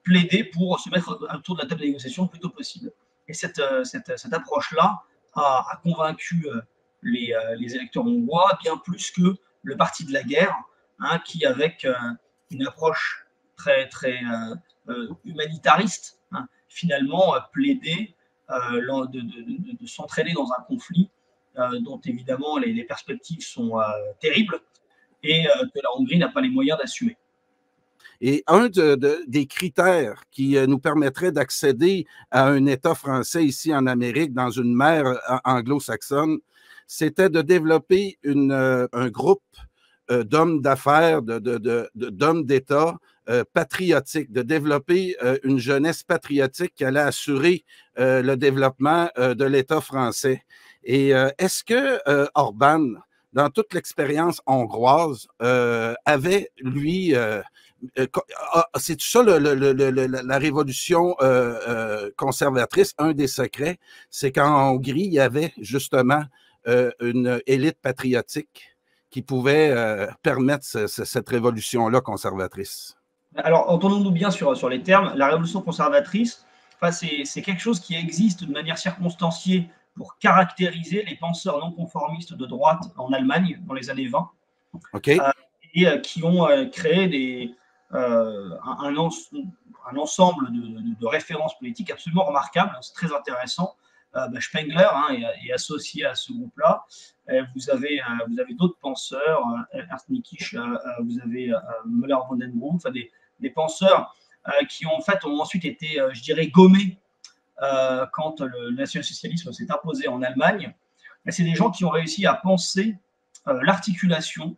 plaider pour se mettre autour de la table de négociation le plus tôt possible. Et cette approche-là a convaincu les électeurs hongrois bien plus que le parti de la guerre, qui, avec une approche très, très humanitariste, finalement plaidait de s'entraîner dans un conflit dont évidemment les perspectives sont terribles et que la Hongrie n'a pas les moyens d'assumer. Et un des critères qui nous permettrait d'accéder à un État français ici en Amérique, dans une mer anglo-saxonne, c'était de développer un groupe d'hommes d'affaires, d'hommes d'État patriotiques, de développer une jeunesse patriotique qui allait assurer le développement de l'État français. Et est-ce que Orban, dans toute l'expérience hongroise, avait, lui, c'est tout ça la révolution conservatrice, un des secrets, c'est qu'en Hongrie, il y avait justement une élite patriotique qui pouvait permettre cette révolution-là conservatrice. Alors, entendons-nous bien sur les termes. La révolution conservatrice, c'est quelque chose qui existe de manière circonstanciée pour caractériser les penseurs non conformistes de droite en Allemagne dans les années 20, okay. Et qui ont créé un ensemble de références politiques absolument remarquables. C'est très intéressant. Spengler est associé à ce groupe-là. Vous avez d'autres penseurs, Ernst Niekisch, vous avez Müller von den Bruck, des penseurs qui ont ensuite été, je dirais, gommés quand le national-socialisme s'est imposé en Allemagne. C'est des gens qui ont réussi à penser l'articulation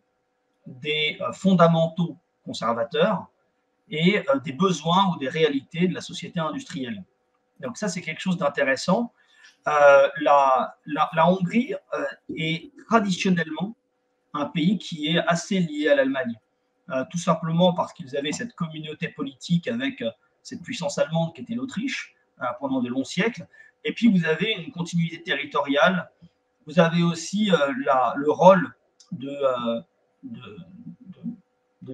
des fondamentaux conservateurs et des besoins ou des réalités de la société industrielle. Donc ça, c'est quelque chose d'intéressant. La Hongrie est traditionnellement un pays qui est assez lié à l'Allemagne, tout simplement parce qu'ils avaient cette communauté politique avec cette puissance allemande qui était l'Autriche pendant de longs siècles. Et puis vous avez une continuité territoriale. Vous avez aussi le rôle de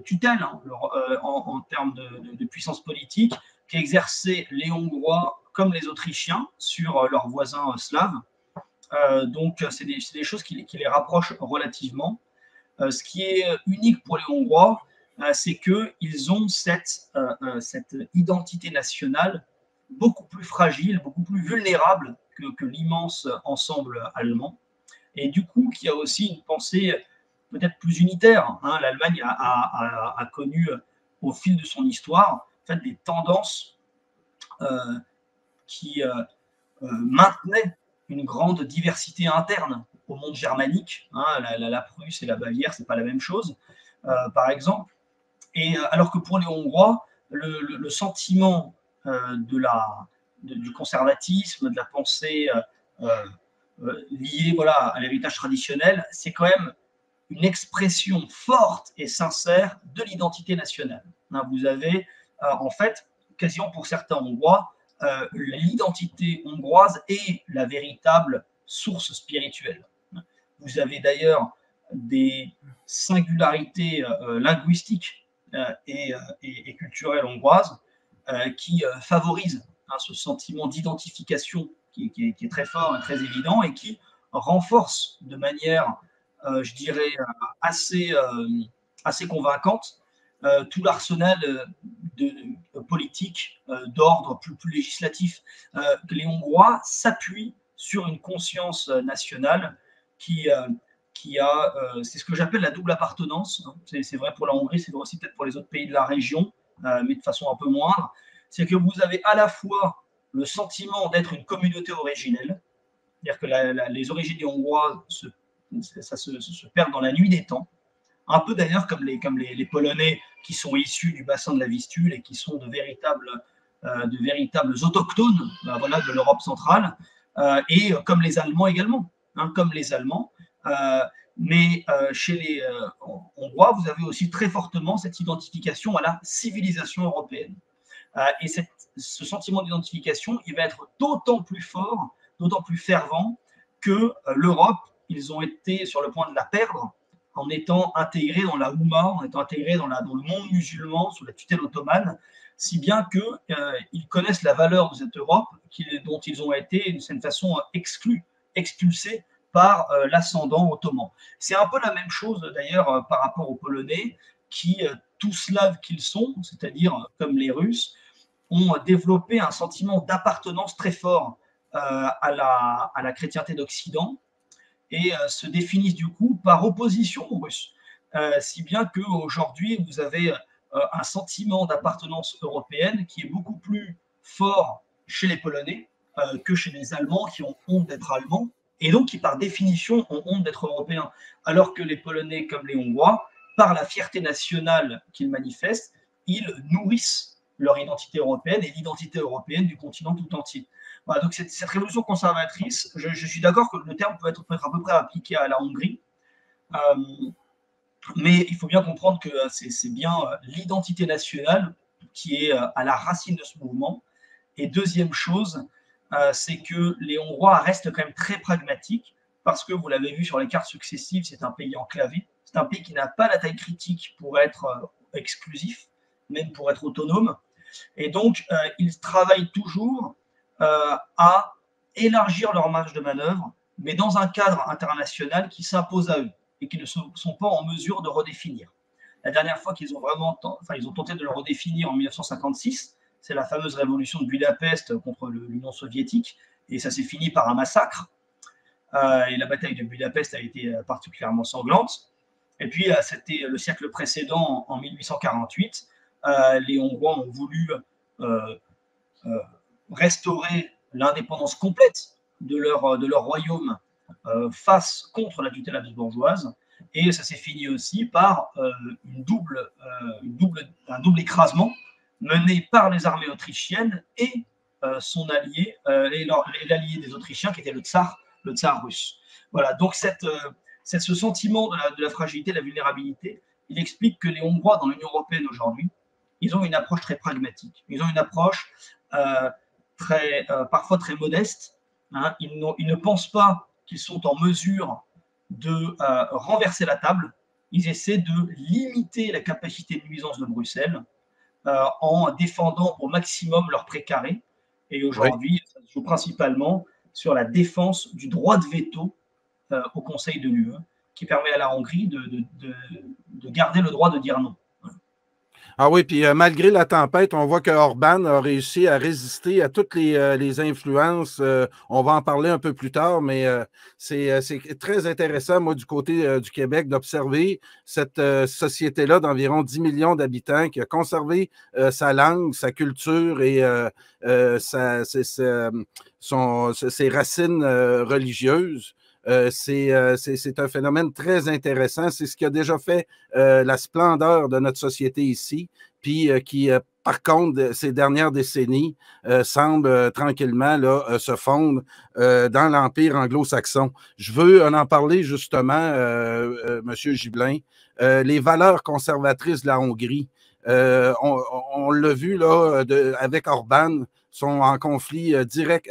tutelle en termes de puissance politique qu'exerçaient les Hongrois comme les Autrichiens sur leurs voisins slaves. Donc, c'est des choses qui les rapprochent relativement. Ce qui est unique pour les Hongrois, c'est qu'ils ont cette identité nationale beaucoup plus fragile, beaucoup plus vulnérable que l'immense ensemble allemand. Et du coup, qui a aussi une pensée peut-être plus unitaire. L'Allemagne a connu, au fil de son histoire, des tendances qui maintenaient une grande diversité interne au monde germanique. La Prusse et la Bavière, ce n'est pas la même chose, par exemple. Et alors que pour les Hongrois, le sentiment du conservatisme, de la pensée liée à l'héritage traditionnel, c'est quand même une expression forte et sincère de l'identité nationale. Vous avez, en fait, quasiment pour certains Hongrois, l'identité hongroise est la véritable source spirituelle. Vous avez d'ailleurs des singularités linguistiques et culturelles hongroises qui favorisent ce sentiment d'identification qui est très fort et très évident et qui renforce de manière, je dirais, assez convaincante tout l'arsenal politique d'ordre plus législatif. Les Hongrois s'appuient sur une conscience nationale qui a, c'est ce que j'appelle la double appartenance. C'est vrai pour la Hongrie, c'est vrai aussi peut-être pour les autres pays de la région, mais de façon un peu moindre. C'est que vous avez à la fois le sentiment d'être une communauté originelle, c'est-à-dire que les origines des Hongrois se perdent dans la nuit des temps, un peu d'ailleurs comme les Polonais qui sont issus du bassin de la Vistule et qui sont de véritables autochtones voilà, de l'Europe centrale, et comme les Allemands également, hein, comme les Allemands. Mais chez les Hongrois, vous avez aussi très fortement cette identification à la civilisation européenne. Et ce sentiment d'identification, il va être d'autant plus fort, d'autant plus fervent que l'Europe, ils ont été sur le point de la perdre en étant intégrés dans la Houma, en étant intégrés dans le monde musulman sous la tutelle ottomane, si bien qu'ils connaissent la valeur de cette Europe dont ils ont été, d'une certaine façon, expulsés par l'ascendant ottoman. C'est un peu la même chose, d'ailleurs, par rapport aux Polonais, qui, tout slaves qu'ils sont, c'est-à-dire comme les Russes, ont développé un sentiment d'appartenance très fort à la chrétienté d'Occident et se définissent du coup par opposition aux Russes. Si bien qu'aujourd'hui, vous avez un sentiment d'appartenance européenne qui est beaucoup plus fort chez les Polonais que chez les Allemands qui ont honte d'être Allemands et donc qui par définition ont honte d'être Européens. Alors que les Polonais comme les Hongrois, par la fierté nationale qu'ils manifestent, ils nourrissent leur identité européenne et l'identité européenne du continent tout entier. Voilà, donc cette révolution conservatrice, je suis d'accord que le terme peut être à peu près appliqué à la Hongrie, mais il faut bien comprendre que c'est bien l'identité nationale qui est à la racine de ce mouvement. Et deuxième chose, c'est que les Hongrois restent quand même très pragmatiques, parce que vous l'avez vu sur les cartes successives, c'est un pays enclavé, c'est un pays qui n'a pas la taille critique pour être exclusif, même pour être autonome. Et donc, ils travaillent toujours à élargir leur marge de manœuvre, mais dans un cadre international qui s'impose à eux et qui ne sont pas en mesure de redéfinir. La dernière fois qu'ils ont ils ont tenté de le redéfinir en 1956, c'est la fameuse révolution de Budapest contre l'Union soviétique, et ça s'est fini par un massacre. Et la bataille de Budapest a été particulièrement sanglante. Et puis, c'était le siècle précédent, en 1848, les Hongrois ont voulu restaurer l'indépendance complète de leur royaume contre la tutelle habsbourgeoise, et ça s'est fini aussi par un double écrasement mené par les armées autrichiennes et son allié, l'allié des Autrichiens qui était le tsar russe. Voilà, donc ce sentiment de la fragilité, de la vulnérabilité, il explique que les Hongrois dans l'Union européenne aujourd'hui, ils ont une approche très pragmatique. Ils ont une approche parfois très modeste. Hein. Ils ne pensent pas qu'ils sont en mesure de renverser la table. Ils essaient de limiter la capacité de nuisance de Bruxelles en défendant au maximum leur précaré. Et aujourd'hui, ça se joue principalement sur la défense du droit de veto au Conseil de l'UE, qui permet à la Hongrie de garder le droit de dire non. Ah oui, puis malgré la tempête, on voit que Orban a réussi à résister à toutes les influences. On va en parler un peu plus tard, mais c'est très intéressant, moi, du côté du Québec, d'observer cette société-là d'environ 10 millions d'habitants qui a conservé sa langue, sa culture et ses racines religieuses. C'est un phénomène très intéressant. C'est ce qui a déjà fait la splendeur de notre société ici, puis qui, par contre, ces dernières décennies, semble tranquillement là, se fondre dans l'Empire anglo-saxon. Je veux en parler justement, M. Gibelin, les valeurs conservatrices de la Hongrie. On l'a vu là, avec Orban, sont en conflit direct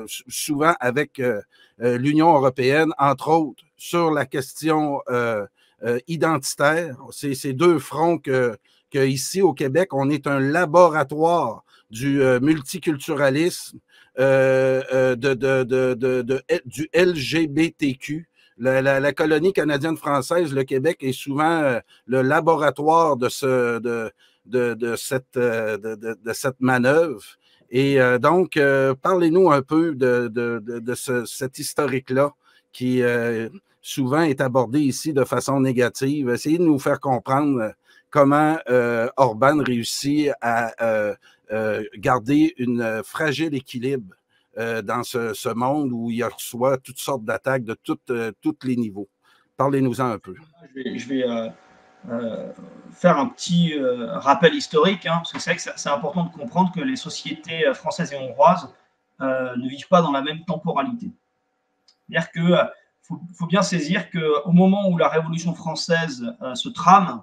souvent avec l'Union européenne, entre autres, sur la question identitaire. C'est ces deux fronts que ici au Québec, on est un laboratoire du multiculturalisme, du LGBTQ. La colonie canadienne-française, le Québec, est souvent le laboratoire de cette manœuvre. Et donc, parlez-nous un peu de cet historique-là qui souvent est abordé ici de façon négative. Essayez de nous faire comprendre comment Orban réussit à garder un fragile équilibre dans ce monde où il reçoit toutes sortes d'attaques de tous les niveaux. Parlez-nous-en un peu. Je vais faire un petit rappel historique, hein, parce que c'est vrai que c'est important de comprendre que les sociétés françaises et hongroises ne vivent pas dans la même temporalité. C'est-à-dire qu'il faut bien saisir qu'au moment où la Révolution française se trame,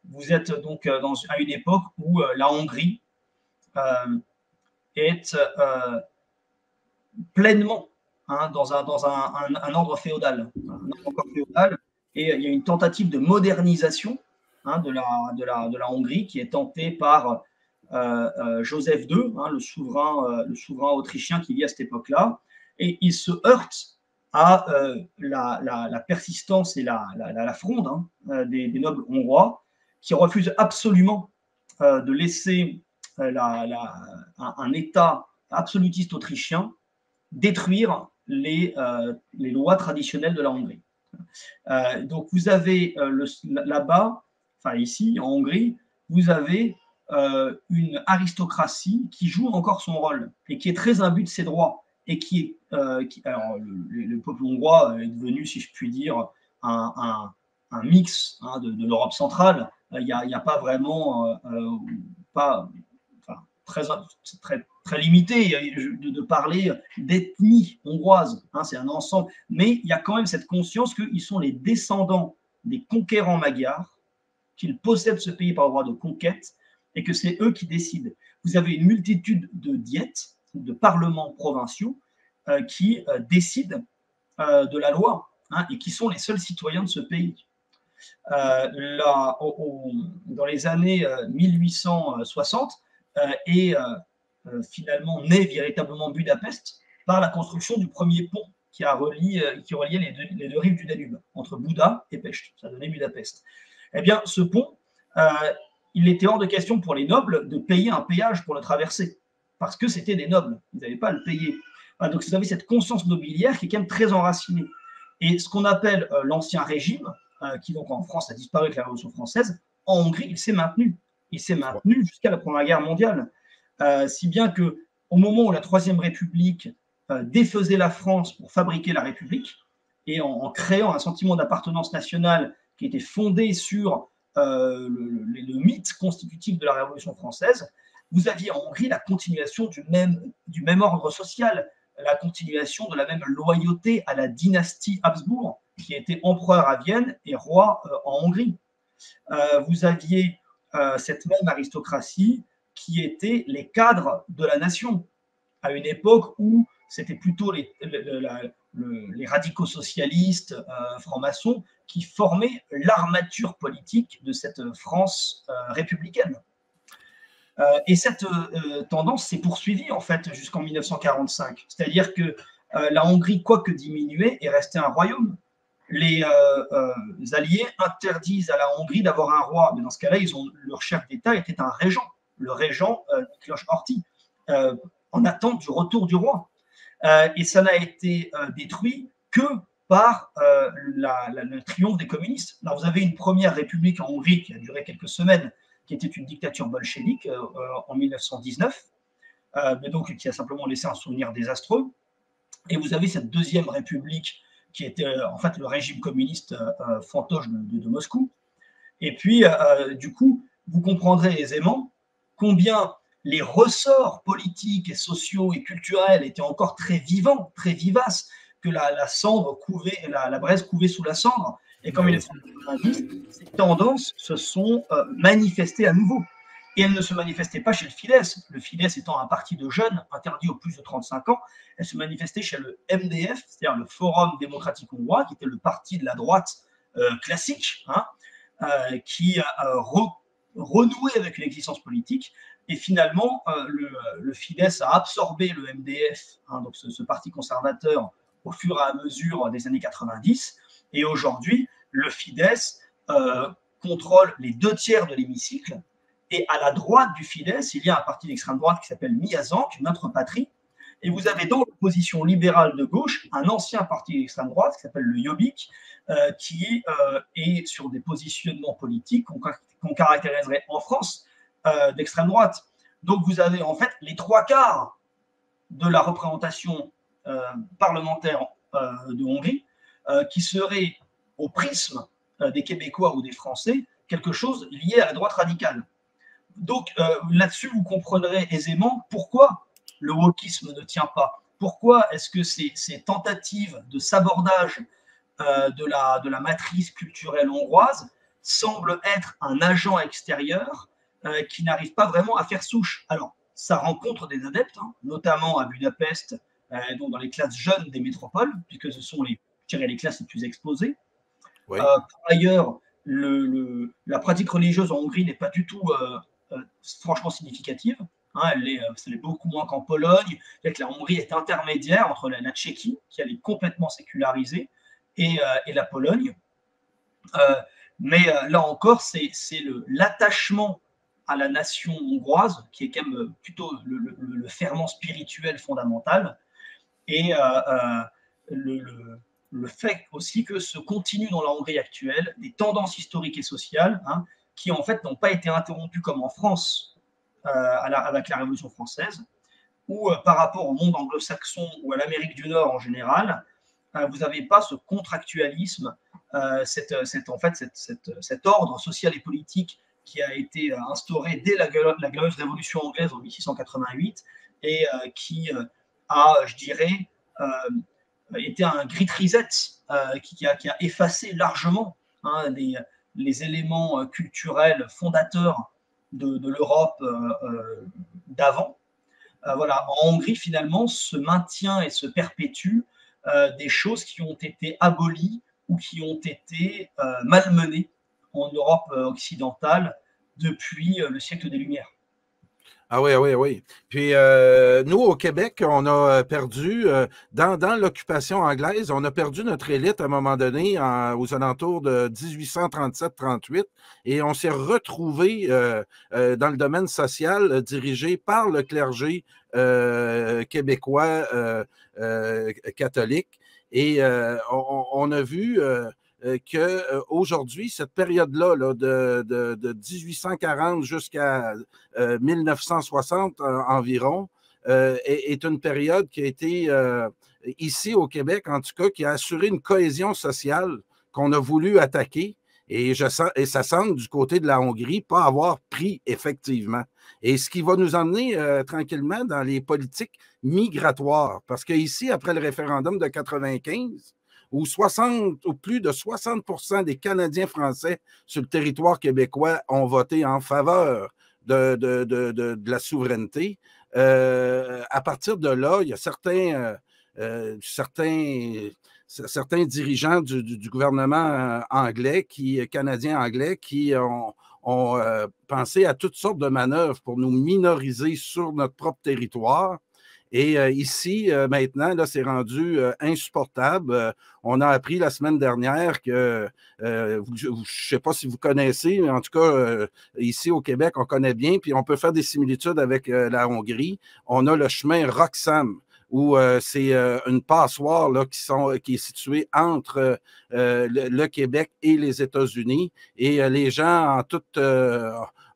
vous êtes donc à une époque où la Hongrie est pleinement dans un ordre féodal, et il y a une tentative de modernisation de la Hongrie qui est tentée par Joseph II, le souverain autrichien qui vit à cette époque-là, et il se heurte à la persistance et la fronde des nobles hongrois qui refusent absolument de laisser un État absolutiste autrichien détruire les lois traditionnelles de la Hongrie. Donc vous avez là-bas, enfin ici en Hongrie, vous avez une aristocratie qui joue encore son rôle et qui est très imbue de ses droits et alors le peuple hongrois est devenu, si je puis dire, un mix de l'Europe centrale. Il n'y a pas vraiment très limité de parler d'ethnie hongroise, c'est un ensemble, mais il y a quand même cette conscience qu'ils sont les descendants des conquérants magyars, qu'ils possèdent ce pays par droit de conquête et que c'est eux qui décident. Vous avez une multitude de diètes, de parlements provinciaux qui décident de la loi et qui sont les seuls citoyens de ce pays. Dans les années 1860, et finalement né véritablement Budapest par la construction du premier pont qui reliait les deux rives du Danube, entre Bouda et Pest. Ça donnait Budapest. Eh bien, ce pont, il était hors de question pour les nobles de payer un péage pour le traverser, parce que c'était des nobles, ils n'avaient pas à le payer. Donc, vous avez cette conscience nobiliaire qui est quand même très enracinée. Et ce qu'on appelle l'Ancien Régime, qui donc en France a disparu avec la Révolution française, en Hongrie, il s'est maintenu. Il s'est maintenu jusqu'à la Première Guerre mondiale. Si bien qu'au moment où la Troisième République défaisait la France pour fabriquer la République, et en créant un sentiment d'appartenance nationale qui était fondé sur le mythe constitutif de la Révolution française, vous aviez en Hongrie la continuation du même ordre social, la continuation de la même loyauté à la dynastie Habsbourg, qui était empereur à Vienne et roi en Hongrie. Vous aviez cette même aristocratie qui étaient les cadres de la nation, à une époque où c'était plutôt les radicaux socialistes, francs-maçons, qui formaient l'armature politique de cette France républicaine. Et cette tendance s'est poursuivie en fait jusqu'en 1945. C'est-à-dire que la Hongrie, quoique diminuée, est restée un royaume. Les Alliés interdisent à la Hongrie d'avoir un roi, mais dans ce cas-là, leur chef d'État était un régent, le régent Miklos Horthy, en attente du retour du roi. Et ça n'a été détruit que par le triomphe des communistes. Alors, vous avez une première république en Hongrie qui a duré quelques semaines, qui était une dictature bolchevique en 1919, mais donc qui a simplement laissé un souvenir désastreux. Et vous avez cette deuxième république qui était en fait le régime communiste fantoche de Moscou. Et puis, du coup, vous comprendrez aisément combien les ressorts politiques et sociaux et culturels étaient encore très vivants, très vivaces, que la cendre couvait, la braise couvait sous la cendre. Et comme 1990, ces tendances se sont manifestées à nouveau. Et elles ne se manifestaient pas chez le Fidesz. Le Fidesz étant un parti de jeunes interdit aux plus de 35 ans, elles se manifestaient chez le MDF, c'est-à-dire le Forum démocratique hongrois, qui était le parti de la droite classique, qui a renoué avec une existence politique. Et finalement, le Fidesz a absorbé le MDF, donc ce parti conservateur, au fur et à mesure des années 90. Et aujourd'hui, le Fidesz contrôle les 2/3 de l'hémicycle. Et à la droite du Fidesz, il y a un parti d'extrême droite qui s'appelle Miazank, Notre Patrie, Et vous avez dans l'opposition libérale de gauche un ancien parti d'extrême droite qui s'appelle le Jobbik, qui est sur des positionnements politiques qu'on caractériserait en France d'extrême droite. Donc vous avez en fait les 3/4 de la représentation parlementaire de Hongrie qui serait au prisme des Québécois ou des Français quelque chose lié à la droite radicale. Donc là-dessus, vous comprendrez aisément pourquoi le wokisme ne tient pas. Pourquoi est-ce que ces tentatives de sabordage de la matrice culturelle hongroise semblent être un agent extérieur qui n'arrive pas vraiment à faire souche. Alors, ça rencontre des adeptes, hein, notamment à Budapest, donc dans les classes jeunes des métropoles, puisque ce sont les classes les plus exposées. Oui. Par ailleurs, la pratique religieuse en Hongrie n'est pas du tout franchement significative. Hein, elle est beaucoup moins qu'en Pologne. La Hongrie est intermédiaire entre la Tchéquie, qui elle est complètement sécularisée, et la Pologne. Mais là encore, c'est l'attachement à la nation hongroise qui est quand même plutôt le ferment spirituel fondamental, et le fait aussi que se continuent dans la Hongrie actuelle des tendances historiques et sociales, hein, qui en fait n'ont pas été interrompues comme en France avec la Révolution française, ou par rapport au monde anglo-saxon ou à l'Amérique du Nord en général, vous n'avez pas ce contractualisme, cet ordre social et politique qui a été instauré dès la glorieuse Révolution anglaise en 1688 et qui a, je dirais, été un great reset qui a effacé largement les éléments culturels fondateurs de l'Europe d'avant. Voilà, en Hongrie, finalement, se maintient et se perpétue des choses qui ont été abolies ou qui ont été malmenées en Europe occidentale depuis le siècle des Lumières. Ah oui, oui, oui. Puis nous, au Québec, on a perdu, dans l'occupation anglaise, on a perdu notre élite à un moment donné, aux alentours de 1837-38, et on s'est retrouvé dans le domaine social dirigé par le clergé québécois catholique. Et on a vu qu'aujourd'hui, cette période-là, là, de 1840 jusqu'à 1960 environ, est une période qui a été, ici au Québec, en tout cas, qui a assuré une cohésion sociale qu'on a voulu attaquer. Et ça semble, du côté de la Hongrie, pas avoir pris effectivement. Et ce qui va nous emmener tranquillement dans les politiques migratoires. Parce qu'ici, après le référendum de 95, où plus de 60% des Canadiens français sur le territoire québécois ont voté en faveur de la souveraineté. À partir de là, il y a certains dirigeants du gouvernement canadien anglais, qui ont pensé à toutes sortes de manœuvres pour nous minoriser sur notre propre territoire. Et ici, maintenant, là, c'est rendu insupportable. On a appris la semaine dernière que, je ne sais pas si vous connaissez, mais en tout cas, ici au Québec, on connaît bien, puis on peut faire des similitudes avec la Hongrie. On a le chemin Roxham, où c'est une passoire là, qui est située entre le Québec et les États-Unis. Et les gens,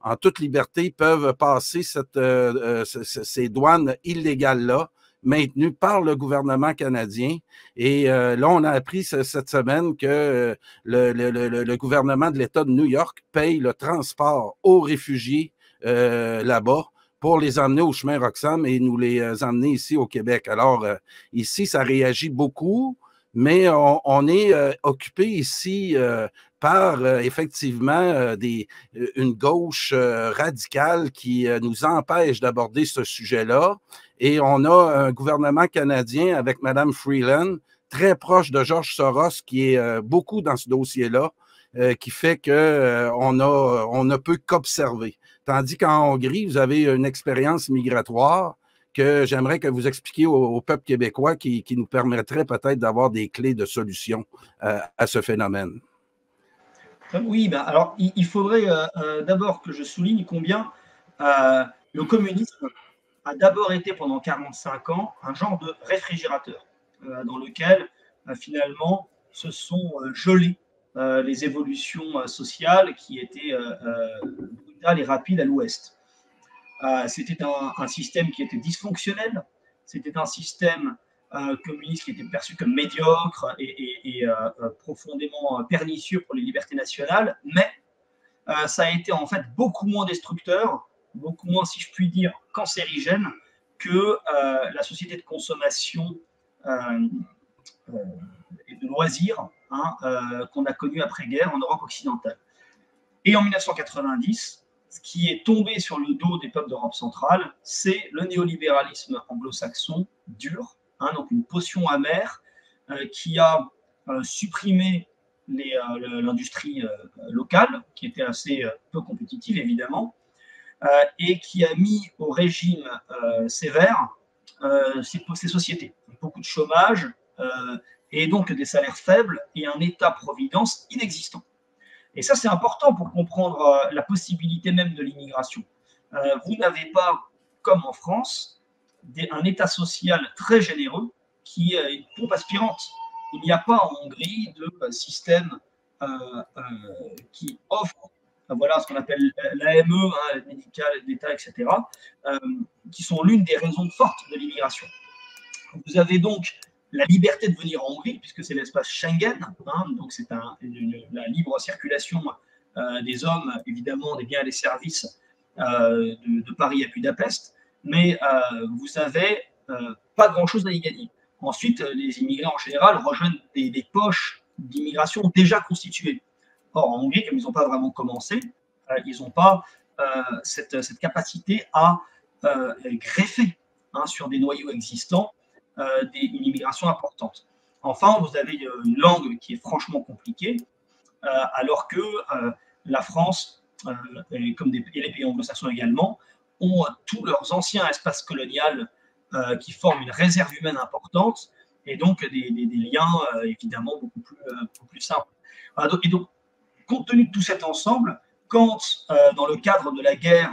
en toute liberté, peuvent passer ces douanes illégales-là, maintenues par le gouvernement canadien. Et là, on a appris cette semaine que le gouvernement de l'État de New York paye le transport aux réfugiés là-bas pour les emmener au chemin Roxham et nous les emmener ici au Québec. Alors, ici, ça réagit beaucoup, mais on est occupé ici par effectivement une gauche radicale qui nous empêche d'aborder ce sujet-là. Et on a un gouvernement canadien avec Mme Freeland, très proche de George Soros, qui est beaucoup dans ce dossier-là, qui fait qu'on ne peut qu'observer. Tandis qu'en Hongrie, vous avez une expérience migratoire que j'aimerais que vous expliquiez au peuple québécois qui nous permettrait peut-être d'avoir des clés de solution à ce phénomène. Oui, ben alors il faudrait d'abord que je souligne combien le communisme a d'abord été pendant 45 ans un genre de réfrigérateur dans lequel finalement se sont gelées les évolutions sociales qui étaient brutales et rapides à l'Ouest. C'était un système qui était dysfonctionnel, c'était un système communiste qui était perçu comme médiocre et profondément pernicieux pour les libertés nationales, mais ça a été en fait beaucoup moins destructeur, beaucoup moins, si je puis dire, cancérigène que la société de consommation et de loisirs qu'on a connue après-guerre en Europe occidentale. Et en 1990, ce qui est tombé sur le dos des peuples d'Europe centrale, c'est le néolibéralisme anglo-saxon dur, donc une potion amère qui a supprimé l'industrie locale, qui était assez peu compétitive évidemment, et qui a mis au régime sévère ces sociétés. Beaucoup de chômage et donc des salaires faibles et un État-providence inexistant. Et ça, c'est important pour comprendre la possibilité même de l'immigration. Vous n'avez pas, comme en France, un État social très généreux qui est une pompe aspirante. Il n'y a pas en Hongrie de système qui offre voilà ce qu'on appelle l'AME, l'aide médicale d'État, etc., qui sont l'une des raisons fortes de l'immigration. Vous avez donc la liberté de venir en Hongrie, puisque c'est l'espace Schengen, donc c'est la libre circulation des hommes, évidemment, des biens et des services de Paris à Budapest, mais vous n'avez pas grand-chose à y gagner. Ensuite, les immigrés en général rejoignent des poches d'immigration déjà constituées. Or, en Hongrie, comme ils n'ont pas vraiment commencé, ils n'ont pas cette capacité à greffer sur des noyaux existants une immigration importante. Enfin, vous avez une langue qui est franchement compliquée, alors que la France, et les pays anglo-saxons également, ont tous leurs anciens espaces coloniaux qui forment une réserve humaine importante et donc des liens évidemment beaucoup plus simples. Et donc, compte tenu de tout cet ensemble, quand, dans le cadre de la guerre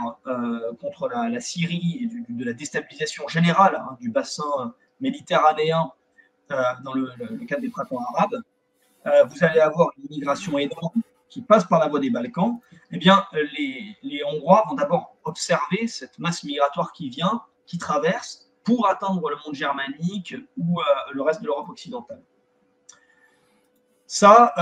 contre la Syrie et de la déstabilisation générale du bassin méditerranéen dans le cadre des printemps arabes, vous allez avoir une immigration énorme qui passe par la voie des Balkans, eh bien, les Hongrois vont d'abord observer cette masse migratoire qui vient, qui traverse pour atteindre le monde germanique ou le reste de l'Europe occidentale. Ça,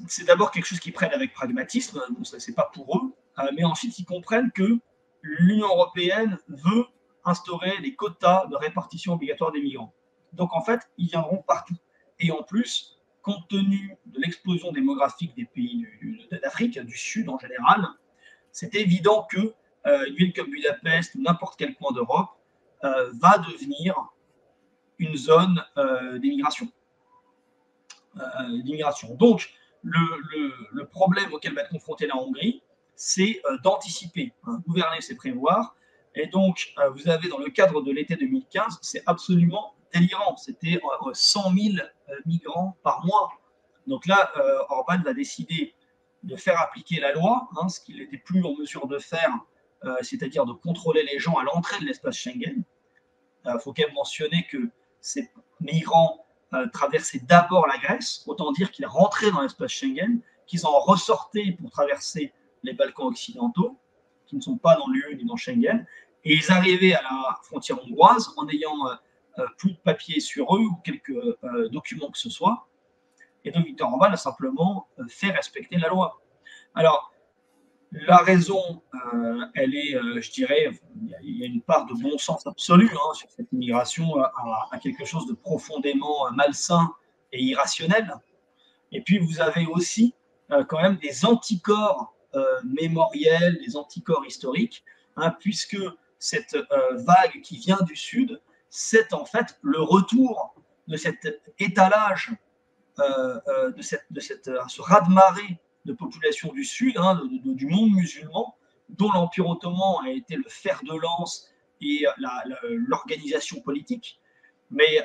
c'est d'abord quelque chose qu'ils prennent avec pragmatisme, donc ça, c'est pas pour eux, mais ensuite ils comprennent que l'Union européenne veut instaurer des quotas de répartition obligatoire des migrants. Donc en fait, ils viendront partout. Et en plus, compte tenu de l'explosion démographique des pays d'Afrique, du Sud en général, c'est évident que une ville comme Budapest ou n'importe quel coin d'Europe va devenir une zone d'immigration. Donc, le problème auquel va être confrontée la Hongrie, c'est d'anticiper. Gouverner, c'est prévoir. Et donc, vous avez dans le cadre de l'été 2015, c'est absolument délirant. C'était 100 000 migrants par mois. Donc là, Orban va décider de faire appliquer la loi, ce qu'il n'était plus en mesure de faire, c'est-à-dire de contrôler les gens à l'entrée de l'espace Schengen. Il faut quand même mentionner que ces migrants traversaient d'abord la Grèce, autant dire qu'ils rentraient dans l'espace Schengen, qu'ils en ressortaient pour traverser les Balkans occidentaux, qui ne sont pas dans l'UE ni dans Schengen, et ils arrivaient à la frontière hongroise en ayant plus de papiers sur eux ou quelques documents que ce soit. Et donc Viktor Orban a simplement fait respecter la loi. Alors, la raison, elle est, je dirais, il y a une part de bon sens absolu sur cette immigration à quelque chose de profondément malsain et irrationnel. Et puis, vous avez aussi quand même des anticorps mémoriels, des anticorps historiques, puisque cette vague qui vient du Sud, c'est en fait le retour de cet étalage, ce raz-de-marée de population du Sud, du monde musulman, dont l'Empire ottoman a été le fer de lance et l'organisation politique. Mais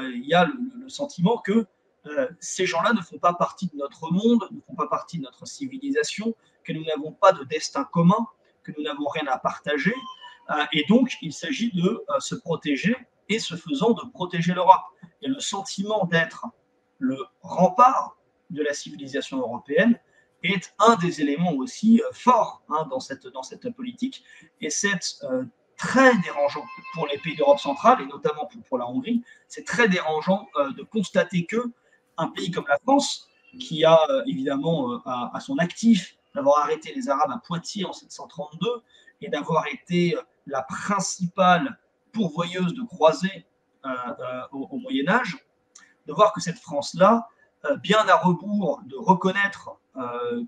il y a le sentiment que ces gens-là ne font pas partie de notre monde, ne font pas partie de notre civilisation, que nous n'avons pas de destin commun, que nous n'avons rien à partager, Et donc, il s'agit de se protéger et, ce faisant, de protéger l'Europe. Et le sentiment d'être le rempart de la civilisation européenne est un des éléments aussi forts dans cette politique. Et c'est très dérangeant pour les pays d'Europe centrale, et notamment pour la Hongrie. C'est très dérangeant de constater qu'un pays comme la France, qui a évidemment à son actif d'avoir arrêté les Arabes à Poitiers en 732 et d'avoir été la principale pourvoyeuse de croisés au Moyen-Âge, de voir que cette France-là, bien à rebours de reconnaître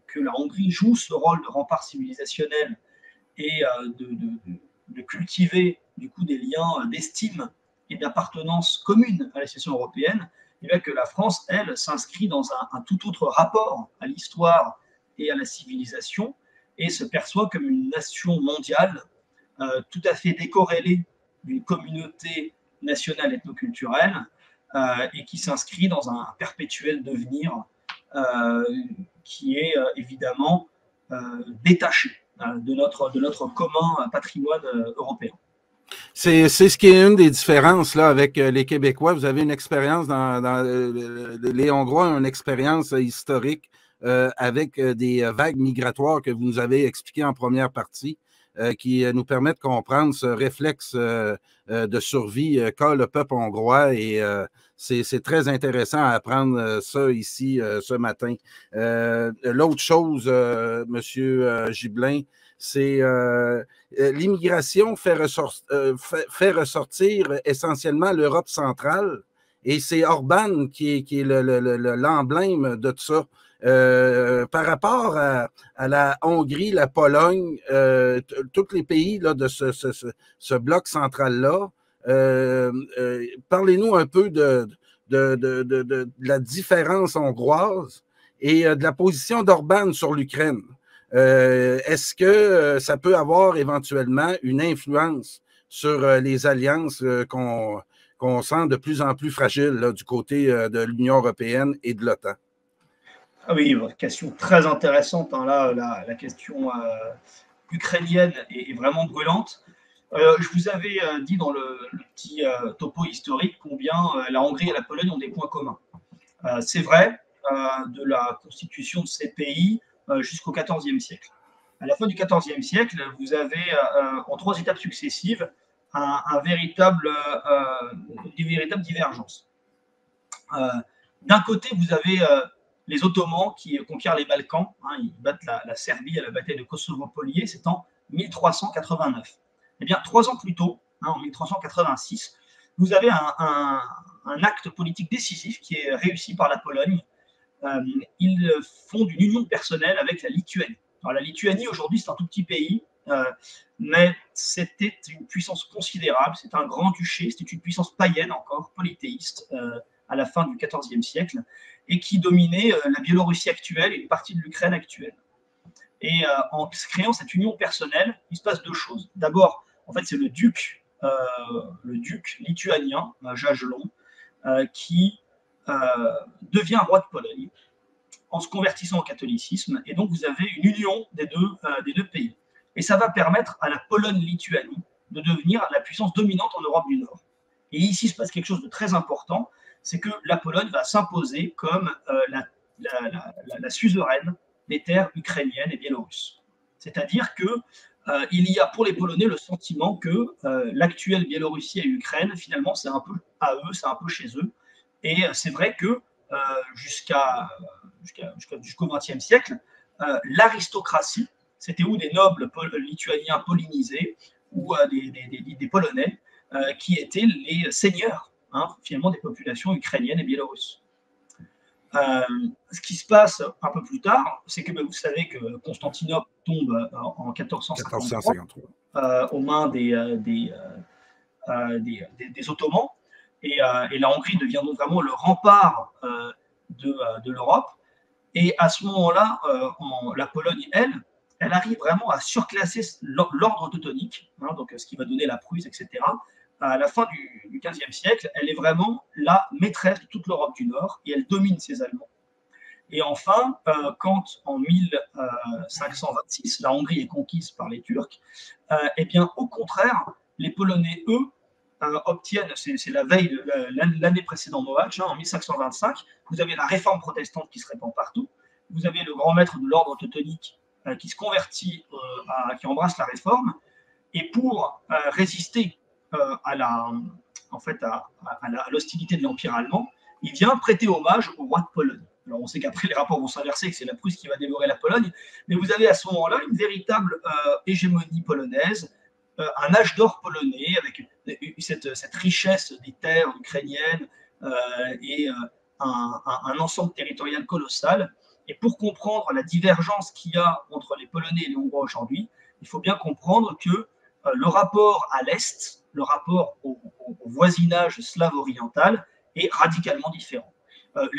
que la Hongrie joue ce rôle de rempart civilisationnel et de cultiver du coup des liens d'estime et d'appartenance commune à la situation européenne, et bien que la France, elle, s'inscrit dans un tout autre rapport à l'histoire et à la civilisation et se perçoit comme une nation mondiale tout à fait décorrélée d'une communauté nationale ethnoculturelle et qui s'inscrit dans un perpétuel devenir qui est évidemment détaché de notre commun patrimoine européen. C'est ce qui est une des différences là, avec les Québécois. Vous avez une expérience les Hongrois ont une expérience historique avec des vagues migratoires que vous nous avez expliquées en première partie, qui nous permet de comprendre ce réflexe de survie qu'a le peuple hongrois et c'est très intéressant à apprendre ça ici ce matin. L'autre chose, Monsieur Gibelin, c'est l'immigration fait ressortir essentiellement l'Europe centrale et c'est Orban qui est l'emblème de tout ça. Par rapport à la Hongrie, la Pologne, tous les pays là, de ce bloc central-là, parlez-nous un peu de la différence hongroise et de la position d'Orban sur l'Ukraine. Est-ce que ça peut avoir éventuellement une influence sur les alliances qu'on sent de plus en plus fragiles là, du côté de l'Union européenne et de l'OTAN? Ah oui, question très intéressante. Là, la question ukrainienne est vraiment brûlante. Je vous avais dit dans le petit topo historique combien la Hongrie et la Pologne ont des points communs. C'est vrai de la constitution de ces pays jusqu'au XIVe siècle. À la fin du XIVe siècle, vous avez en 3 étapes successives une véritable divergence. D'un côté, vous avez les Ottomans qui conquièrent les Balkans, ils battent la Serbie à la bataille de Kosovo-Polier, c'est en 1389. Eh bien, 3 ans plus tôt, en 1386, vous avez un acte politique décisif qui est réussi par la Pologne. Ils fondent une union personnelle avec la Lituanie. Alors, la Lituanie, aujourd'hui, c'est un tout petit pays, mais c'était une puissance considérable, c'est un grand-duché, c'était une puissance païenne encore, polythéiste, à la fin du XIVe siècle, et qui dominait la Biélorussie actuelle et une partie de l'Ukraine actuelle. Et en créant cette union personnelle, il se passe 2 choses. D'abord, en fait, c'est le duc lituanien, Jagelon, qui devient roi de Pologne en se convertissant au catholicisme. Et donc, vous avez une union des deux pays. Et ça va permettre à la Pologne-Lituanie de devenir la puissance dominante en Europe du Nord. Et ici, il se passe quelque chose de très important, c'est que la Pologne va s'imposer comme la suzeraine des terres ukrainiennes et biélorusses. C'est-à-dire qu'il y a pour les Polonais le sentiment que l'actuelle Biélorussie et l'Ukraine, finalement, c'est un peu à eux, c'est un peu chez eux. Et c'est vrai que jusqu'au XXe siècle, l'aristocratie, c'était ou des nobles lituaniens pollinisés ou des Polonais qui étaient les seigneurs, finalement, des populations ukrainiennes et biélorusses. Ce qui se passe un peu plus tard, c'est que vous savez que Constantinople tombe en 1453 aux mains des Ottomans, et la Hongrie devient donc vraiment le rempart de l'Europe. Et à ce moment-là, la Pologne, elle arrive vraiment à surclasser l'ordre teutonique, donc ce qui va donner la Prusse, etc. À la fin du XVe siècle, elle est vraiment la maîtresse de toute l'Europe du Nord et elle domine ses Allemands. Et enfin, quand en 1526, la Hongrie est conquise par les Turcs, eh bien, au contraire, les Polonais, eux, obtiennent, c'est la veille de l'année précédente Mohács, en 1525, vous avez la réforme protestante qui se répand partout, vous avez le grand maître de l'ordre teutonique qui se convertit, qui embrasse la réforme, et pour résister à l'hostilité de l'Empire allemand, il vient prêter hommage au roi de Pologne. Alors on sait qu'après les rapports vont s'inverser, que c'est la Prusse qui va dévorer la Pologne, mais vous avez à ce moment-là une véritable hégémonie polonaise, un âge d'or polonais avec cette richesse des terres ukrainiennes et un ensemble territorial colossal. Et pour comprendre la divergence qu'il y a entre les Polonais et les Hongrois aujourd'hui, il faut bien comprendre que le rapport à l'Est, le rapport au voisinage slave oriental est radicalement différent.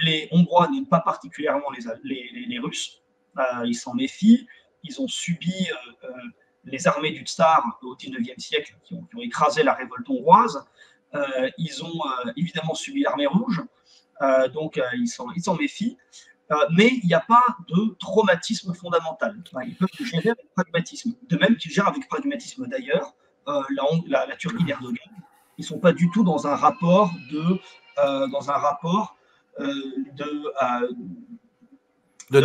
Les Hongrois n'aiment pas particulièrement les Russes, ils s'en méfient, ils ont subi les armées du Tsar au XIXe siècle qui ont écrasé la révolte hongroise, ils ont évidemment subi l'armée rouge, donc ils s'en méfient. Mais il n'y a pas de traumatisme fondamental. Ils peuvent le gérer avec pragmatisme. De même qu'ils gèrent avec pragmatisme d'ailleurs la Turquie d'Erdogan. Ils ne sont pas du tout dans un rapport de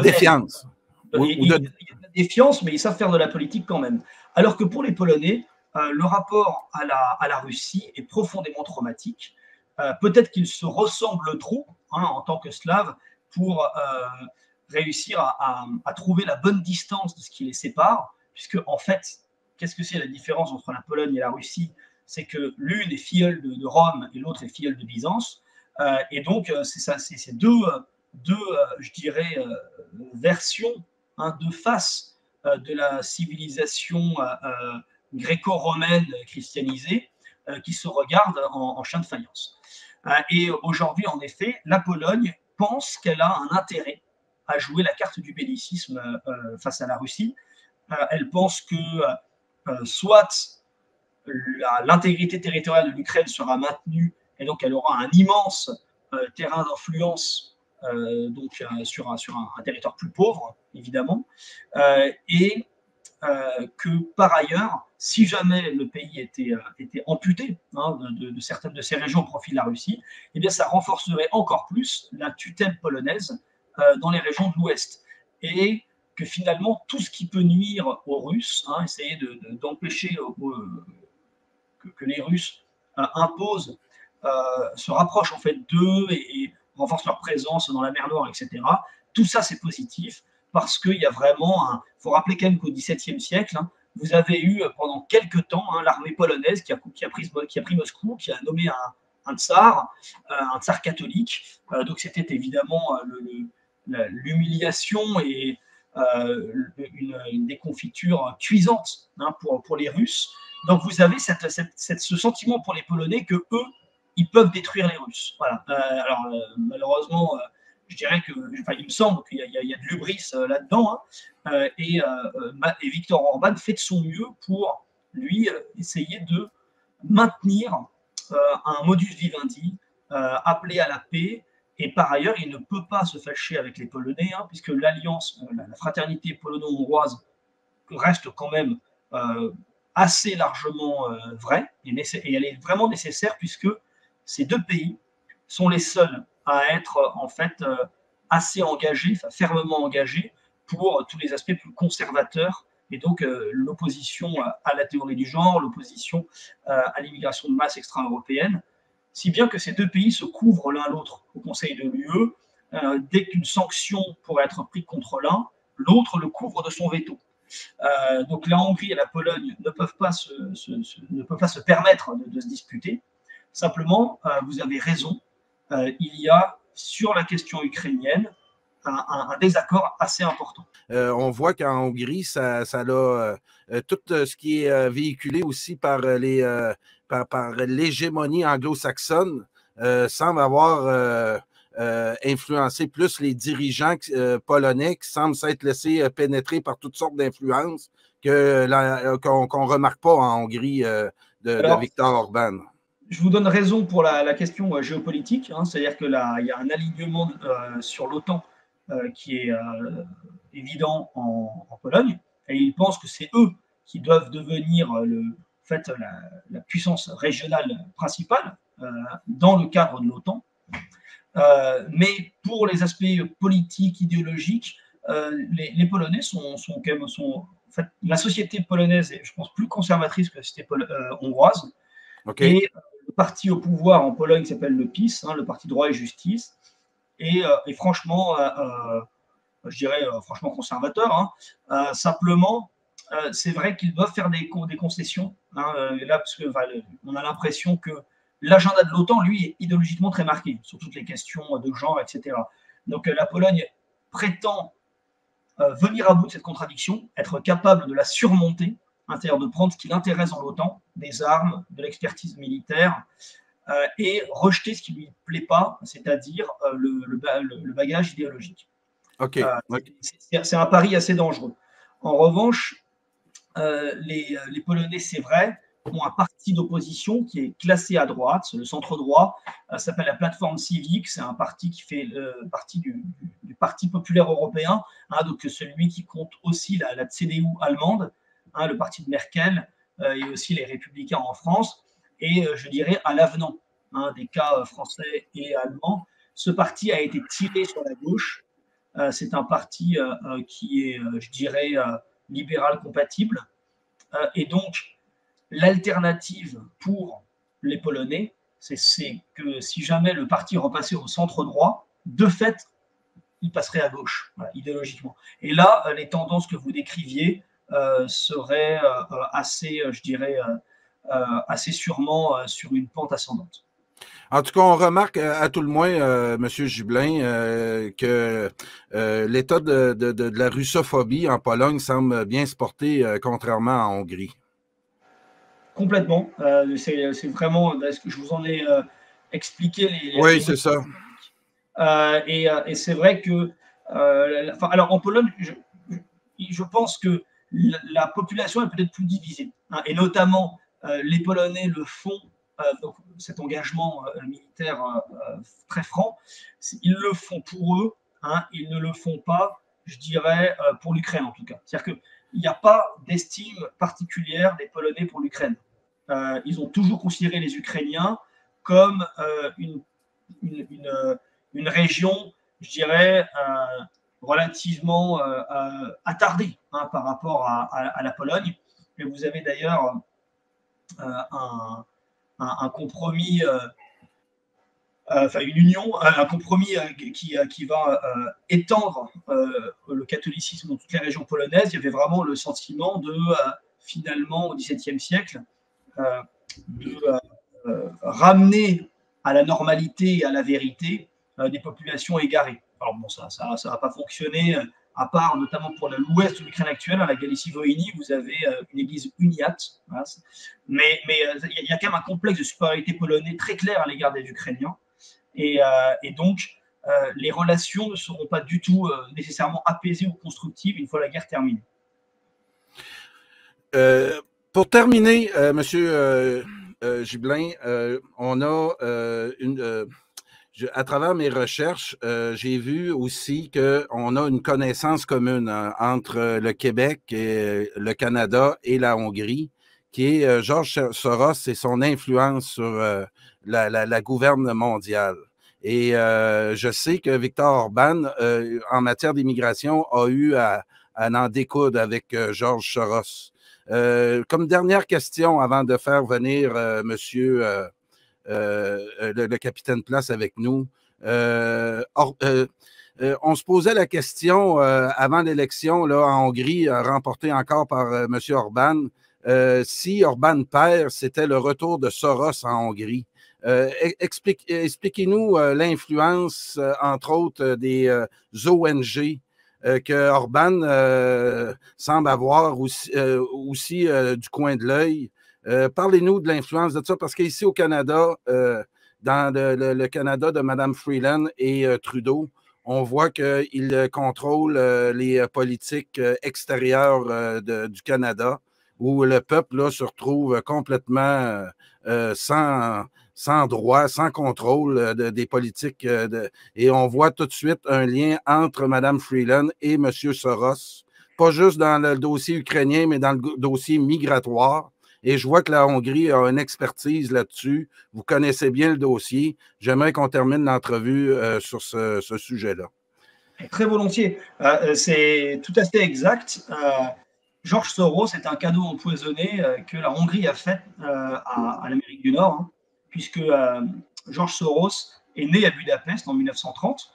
défiance. Il y a de la défiance, mais ils savent faire de la politique quand même. Alors que pour les Polonais, le rapport à la Russie est profondément traumatique. Peut-être qu'ils se ressemblent trop en tant que Slaves pour réussir à trouver la bonne distance de ce qui les sépare, puisque en fait, qu'est-ce que c'est la différence entre la Pologne et la Russie? C'est que l'une est filleule de Rome et l'autre est filleule de Byzance, et donc c'est deux, je dirais, versions, deux faces de la civilisation gréco-romaine christianisée qui se regardent en chien de faïence. Et aujourd'hui, en effet, la Pologne pense qu'elle a un intérêt à jouer la carte du bellicisme face à la Russie. Elle pense que soit l'intégrité territoriale de l'Ukraine sera maintenue et donc elle aura un immense terrain d'influence sur un territoire plus pauvre, évidemment, et que par ailleurs, si jamais le pays était amputé de certaines de ces régions au profit de la Russie, eh bien ça renforcerait encore plus la tutelle polonaise dans les régions de l'Ouest. Et que finalement, tout ce qui peut nuire aux Russes, essayer d'empêcher que les Russes imposent, se rapprochent en fait d'eux et renforcent leur présence dans la mer Noire, etc. Tout ça, c'est positif parce qu'il y a vraiment il faut rappeler quand même qu'au XVIIe siècle, vous avez eu pendant quelques temps l'armée polonaise qui a pris Moscou, qui a nommé un tsar catholique. Donc c'était évidemment l'humiliation et une déconfiture cuisante pour les Russes. Donc vous avez ce sentiment pour les Polonais que eux, ils peuvent détruire les Russes. Voilà. Alors malheureusement, je dirais il me semble qu'il y a de l'hubris là-dedans, et Viktor Orban fait de son mieux pour lui essayer de maintenir un modus vivendi, appelé à la paix. Et par ailleurs, il ne peut pas se fâcher avec les Polonais, puisque l'alliance, la fraternité polono-hongroise reste quand même assez largement vraie, et elle est vraiment nécessaire, puisque ces deux pays sont les seuls à être en fait assez engagés, fermement engagés pour tous les aspects plus conservateurs, et donc l'opposition à la théorie du genre, l'opposition à l'immigration de masse extra-européenne, si bien que ces deux pays se couvrent l'un l'autre au Conseil de l'UE. Dès qu'une sanction pourrait être prise contre l'un, l'autre le couvre de son veto. Donc la Hongrie et la Pologne ne peuvent pas se permettre de se disputer. Simplement, vous avez raison, il y a sur la question ukrainienne un désaccord assez important. On voit qu'en Hongrie, ça a tout ce qui est véhiculé aussi par l'hégémonie anglo-saxonne semble avoir influencé plus les dirigeants polonais qui semblent s'être laissés pénétrer par toutes sortes d'influences qu'on ne remarque pas en Hongrie de Viktor Orban. Je vous donne raison pour la question géopolitique, c'est-à-dire qu'il y a un alignement sur l'OTAN qui est évident en Pologne, et ils pensent que c'est eux qui doivent devenir en fait, la puissance régionale principale dans le cadre de l'OTAN. Mais pour les aspects politiques, idéologiques, les Polonais sont quand même. En fait, la société polonaise est, je pense, plus conservatrice que la société hongroise. Okay. Et le parti au pouvoir en Pologne s'appelle le PiS, le Parti droit et justice, et franchement, je dirais franchement conservateur. Simplement, c'est vrai qu'ils doivent faire des concessions. Là, parce que on a l'impression que l'agenda de l'OTAN, lui, est idéologiquement très marqué sur toutes les questions de genre, etc. Donc la Pologne prétend venir à bout de cette contradiction, être capable de la surmonter, c'est-à-dire de prendre ce qui l'intéresse dans l'OTAN, des armes, de l'expertise militaire, et rejeter ce qui ne lui plaît pas, c'est-à-dire le bagage idéologique. Okay. C'est un pari assez dangereux. En revanche, les Polonais, c'est vrai, ont un parti d'opposition qui est classé à droite, le centre-droit, s'appelle la Plateforme civique, c'est un parti qui fait partie du Parti populaire européen, donc celui qui compte aussi la CDU allemande, le parti de Merkel, et aussi les Républicains en France, et je dirais à l'avenant des cas français et allemands. Ce parti a été tiré sur la gauche. C'est un parti qui est, je dirais, libéral compatible. Et donc, l'alternative pour les Polonais, c'est que si jamais le parti repassait au centre droit, de fait, il passerait à gauche, idéologiquement. Et là, les tendances que vous décriviez seraient assez, je dirais, assez sûrement sur une pente ascendante. En tout cas, on remarque à tout le moins, M. Jubelin, que l'état de la russophobie en Pologne semble bien se porter, contrairement en Hongrie. Complètement. C'est vraiment, ce que je vous en ai expliqué. Oui, c'est ça. Et c'est vrai que, alors en Pologne, je pense que la population est peut-être plus divisée, et notamment les Polonais le font. Donc, cet engagement militaire très franc, ils le font pour eux, ils ne le font pas, je dirais, pour l'Ukraine en tout cas. C'est-à-dire qu'il n'y a pas d'estime particulière des Polonais pour l'Ukraine. Ils ont toujours considéré les Ukrainiens comme une région, je dirais, relativement attardée par rapport à la Pologne. Et vous avez d'ailleurs un compromis, une union, un compromis qui va étendre le catholicisme dans toutes les régions polonaises. Il y avait vraiment le sentiment de, finalement, au XVIIe siècle, de ramener à la normalité et à la vérité des populations égarées. Alors bon, ça va pas fonctionner, à part notamment pour l'ouest de l'Ukraine actuelle, la Galicie-Volhynie, vous avez une église uniate. Mais il y a quand même un complexe de supériorité polonais très clair à l'égard des Ukrainiens. Et donc, les relations ne seront pas du tout nécessairement apaisées ou constructives une fois la guerre terminée. Pour terminer, Monsieur Jubelin, on a à travers mes recherches, j'ai vu aussi qu'on a une connaissance commune entre le Québec, et le Canada et la Hongrie, qui est George Soros et son influence sur la gouverne mondiale. Et je sais que Viktor Orban, en matière d'immigration, a eu à en découdre avec George Soros. Comme dernière question, avant de faire venir monsieur le capitaine Place avec nous, on se posait la question avant l'élection là, en Hongrie, remportée encore par M. Orban, si Orban perd, c'était le retour de Soros en Hongrie. Expliquez-nous l'influence, entre autres, des ONG que Orban semble avoir aussi du coin de l'œil. Parlez-nous de l'influence de ça, parce qu'ici au Canada, dans le Canada de Mme Freeland et Trudeau, on voit qu'ils contrôlent les politiques extérieures du Canada, où le peuple là, se retrouve complètement sans sans droit, sans contrôle des politiques. Et on voit tout de suite un lien entre Mme Freeland et M. Soros, pas juste dans le dossier ukrainien, mais dans le dossier migratoire. Et je vois que la Hongrie a une expertise là-dessus. Vous connaissez bien le dossier. J'aimerais qu'on termine l'entrevue sur ce sujet-là. Très volontiers. C'est tout à fait exact. George Soros est un cadeau empoisonné que la Hongrie a fait à l'Amérique du Nord, hein, puisque George Soros est né à Budapest en 1930.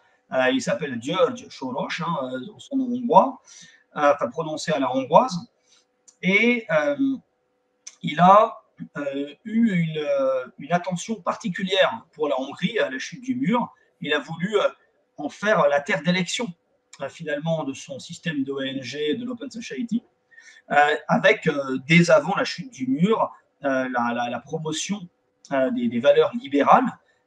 Il s'appelle George Soros, hein, son nom hongrois, enfin prononcé à la hongroise. Et il a eu une attention particulière pour la Hongrie à la chute du mur. Il a voulu en faire la terre d'élection, finalement, de son système d'ONG, de l'Open Society, avec, dès avant la chute du mur, la promotion des valeurs libérales.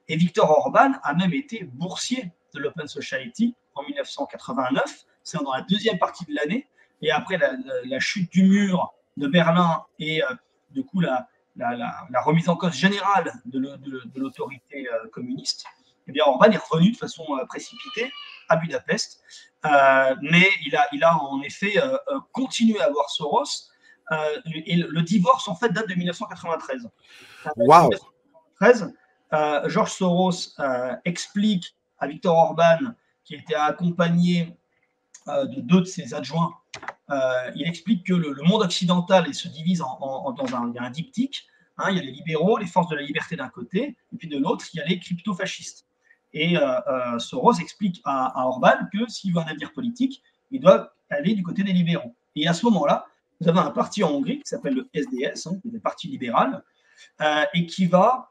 Et Viktor Orban a même été boursier de l'Open Society en 1989, c'est dans la deuxième partie de l'année, et après la chute du mur de Berlin et du coup la remise en cause générale de l'autorité communiste, eh bien Orban est revenu de façon précipitée à Budapest, mais il a en effet continué à voir Soros, et le divorce en fait date de 1993. Wow. 1993, George Soros explique à Viktor Orban, qui était accompagné de deux de ses adjoints, il explique que le monde occidental se divise dans un diptyque. Hein, il y a les libéraux, les forces de la liberté d'un côté, et puis de l'autre, il y a les crypto-fascistes. Et Soros explique à Orban que s'il veut un avenir politique, il doit aller du côté des libéraux. Et à ce moment-là, vous avez un parti en Hongrie qui s'appelle le SDS, hein, le Parti libéral, et qui va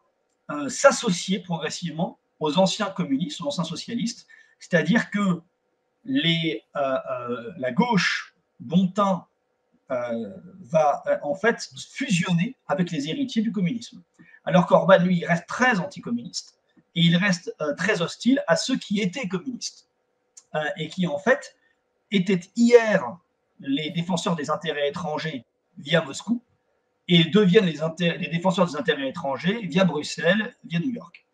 s'associer progressivement aux anciens communistes, aux anciens socialistes, c'est-à-dire que la gauche bon teint va en fait fusionner avec les héritiers du communisme. Alors qu'Orban, lui, il reste très anticommuniste et il reste très hostile à ceux qui étaient communistes et qui en fait étaient hier les défenseurs des intérêts étrangers via Moscou et deviennent les défenseurs des intérêts étrangers via Bruxelles, via New York.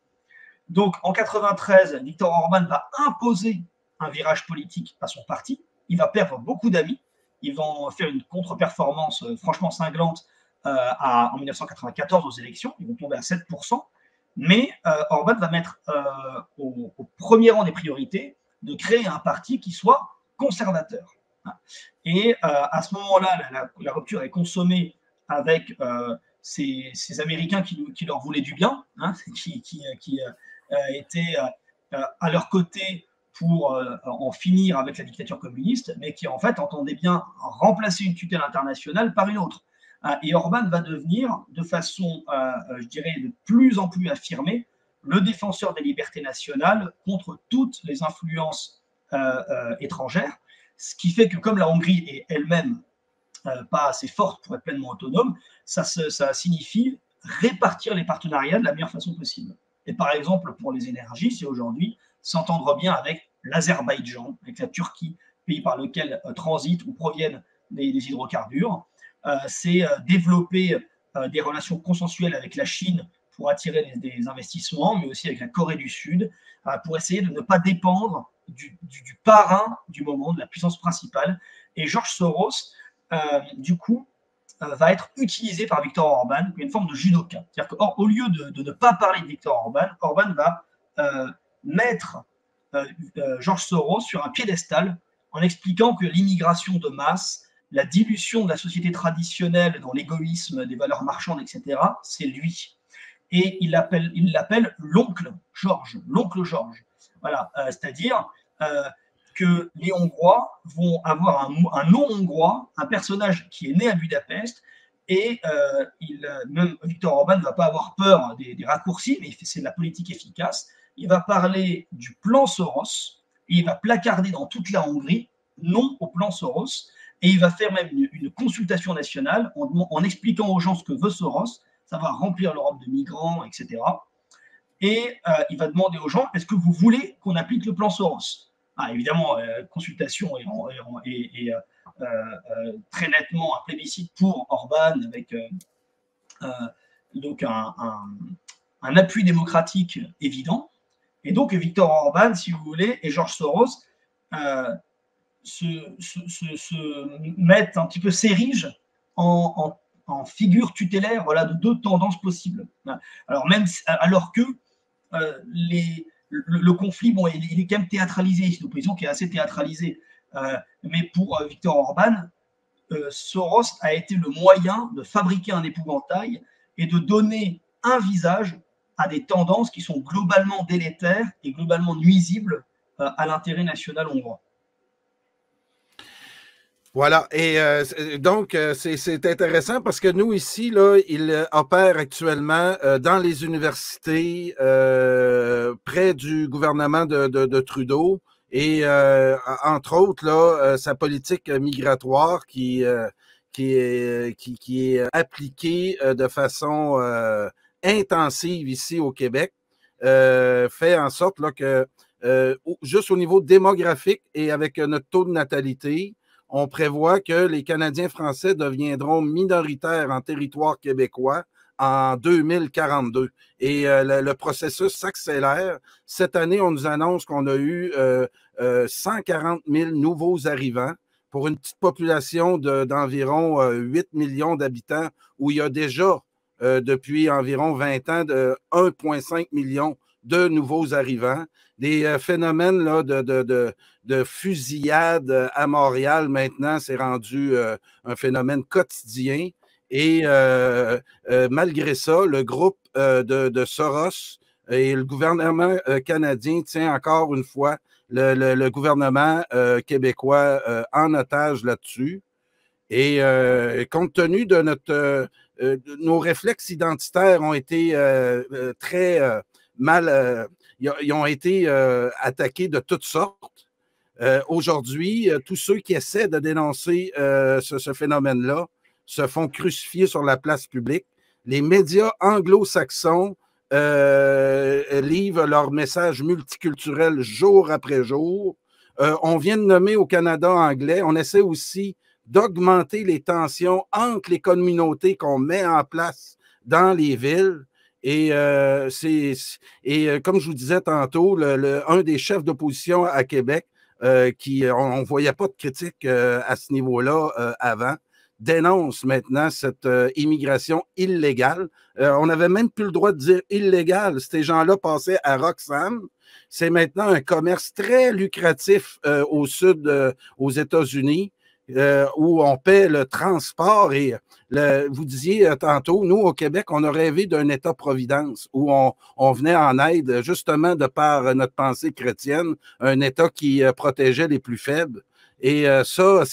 Donc en 1993, Viktor Orban va imposer un virage politique à son parti. Il va perdre beaucoup d'amis. Ils vont faire une contre-performance franchement cinglante en 1994 aux élections. Ils vont tomber à 7%. Mais Orban va mettre au premier rang des priorités de créer un parti qui soit conservateur. Et à ce moment-là, la rupture est consommée avec ces Américains qui leur voulaient du bien, hein, qui étaient à leur côté pour en finir avec la dictature communiste, mais qui en fait entendaient bien remplacer une tutelle internationale par une autre. Et Orban va devenir, de façon, je dirais, de plus en plus affirmée, le défenseur des libertés nationales contre toutes les influences étrangères, ce qui fait que comme la Hongrie est elle-même pas assez forte pour être pleinement autonome, ça signifie répartir les partenariats de la meilleure façon possible. Et par exemple, pour les énergies, c'est aujourd'hui s'entendre bien avec l'Azerbaïdjan, avec la Turquie, pays par lequel transitent ou proviennent des hydrocarbures. C'est développer des relations consensuelles avec la Chine pour attirer des investissements, mais aussi avec la Corée du Sud, pour essayer de ne pas dépendre du parrain du moment, de la puissance principale. Et George Soros, du coup, va être utilisé par Viktor Orban comme une forme de judoka. C'est-à-dire qu'au lieu de ne pas parler de Viktor Orban, Orban va mettre George Soros sur un piédestal en expliquant que l'immigration de masse, la dilution de la société traditionnelle dans l'égoïsme des valeurs marchandes, etc., c'est lui. Et il l'appelle l'oncle George, l'oncle George. Voilà, c'est-à-dire que les Hongrois vont avoir un nom hongrois, un personnage qui est né à Budapest, et même Viktor Orban ne va pas avoir peur des raccourcis, mais c'est de la politique efficace. Il va parler du plan Soros, et il va placarder dans toute la Hongrie non au plan Soros, et il va faire même une consultation nationale en expliquant aux gens ce que veut Soros. Ça va remplir l'Europe de migrants, etc. Et il va demander aux gens, est-ce que vous voulez qu'on applique le plan Soros? Évidemment, consultation et très nettement un plébiscite pour Orban, avec donc un appui démocratique évident. Et donc, Viktor Orban, si vous voulez, et George Soros mettent un petit peu, s'érigent en figure tutélaire, voilà, de deux tendances possibles. Alors, alors que le conflit, bon, il est quand même théâtralisé, c'est une opposition qui est assez théâtralisée. Mais pour Viktor Orban, Soros a été le moyen de fabriquer un épouvantail et de donner un visage à des tendances qui sont globalement délétères et globalement nuisibles à l'intérêt national hongrois. Voilà, et donc c'est intéressant parce que nous ici, là, il opère actuellement dans les universités près du gouvernement de Trudeau et entre autres, là, sa politique migratoire qui est appliquée de façon intensive ici au Québec fait en sorte là, que juste au niveau démographique et avec notre taux de natalité, on prévoit que les Canadiens français deviendront minoritaires en territoire québécois en 2042. Et le processus s'accélère. Cette année, on nous annonce qu'on a eu 140 000 nouveaux arrivants pour une petite population d'environ 8 millions d'habitants, où il y a déjà, depuis environ 20 ans, de 1,5 million de nouveaux arrivants. Des phénomènes là, de fusillade à Montréal, maintenant, c'est rendu un phénomène quotidien. Et malgré ça, le groupe de Soros et le gouvernement canadien tient encore une fois le gouvernement québécois en otage là-dessus. Et compte tenu de nos réflexes identitaires ont été très mal, ils ont été attaqués de toutes sortes. Aujourd'hui, tous ceux qui essaient de dénoncer ce phénomène-là se font crucifier sur la place publique. Les médias anglo-saxons livrent leur message multiculturel jour après jour. On vient de nommer au Canada anglais, on essaie aussi d'augmenter les tensions entre les communautés qu'on met en place dans les villes. Et comme je vous disais tantôt, un des chefs d'opposition à Québec, on ne voyait pas de critique à ce niveau-là avant, dénonce maintenant cette immigration illégale. On n'avait même plus le droit de dire illégale. Ces gens-là passaient à Roxham. C'est maintenant un commerce très lucratif au sud, aux États-Unis. Où on paie le transport et vous disiez tantôt, nous au Québec, on a rêvé d'un État-providence où on venait en aide justement de par notre pensée chrétienne, un État qui protégeait les plus faibles. Et ça,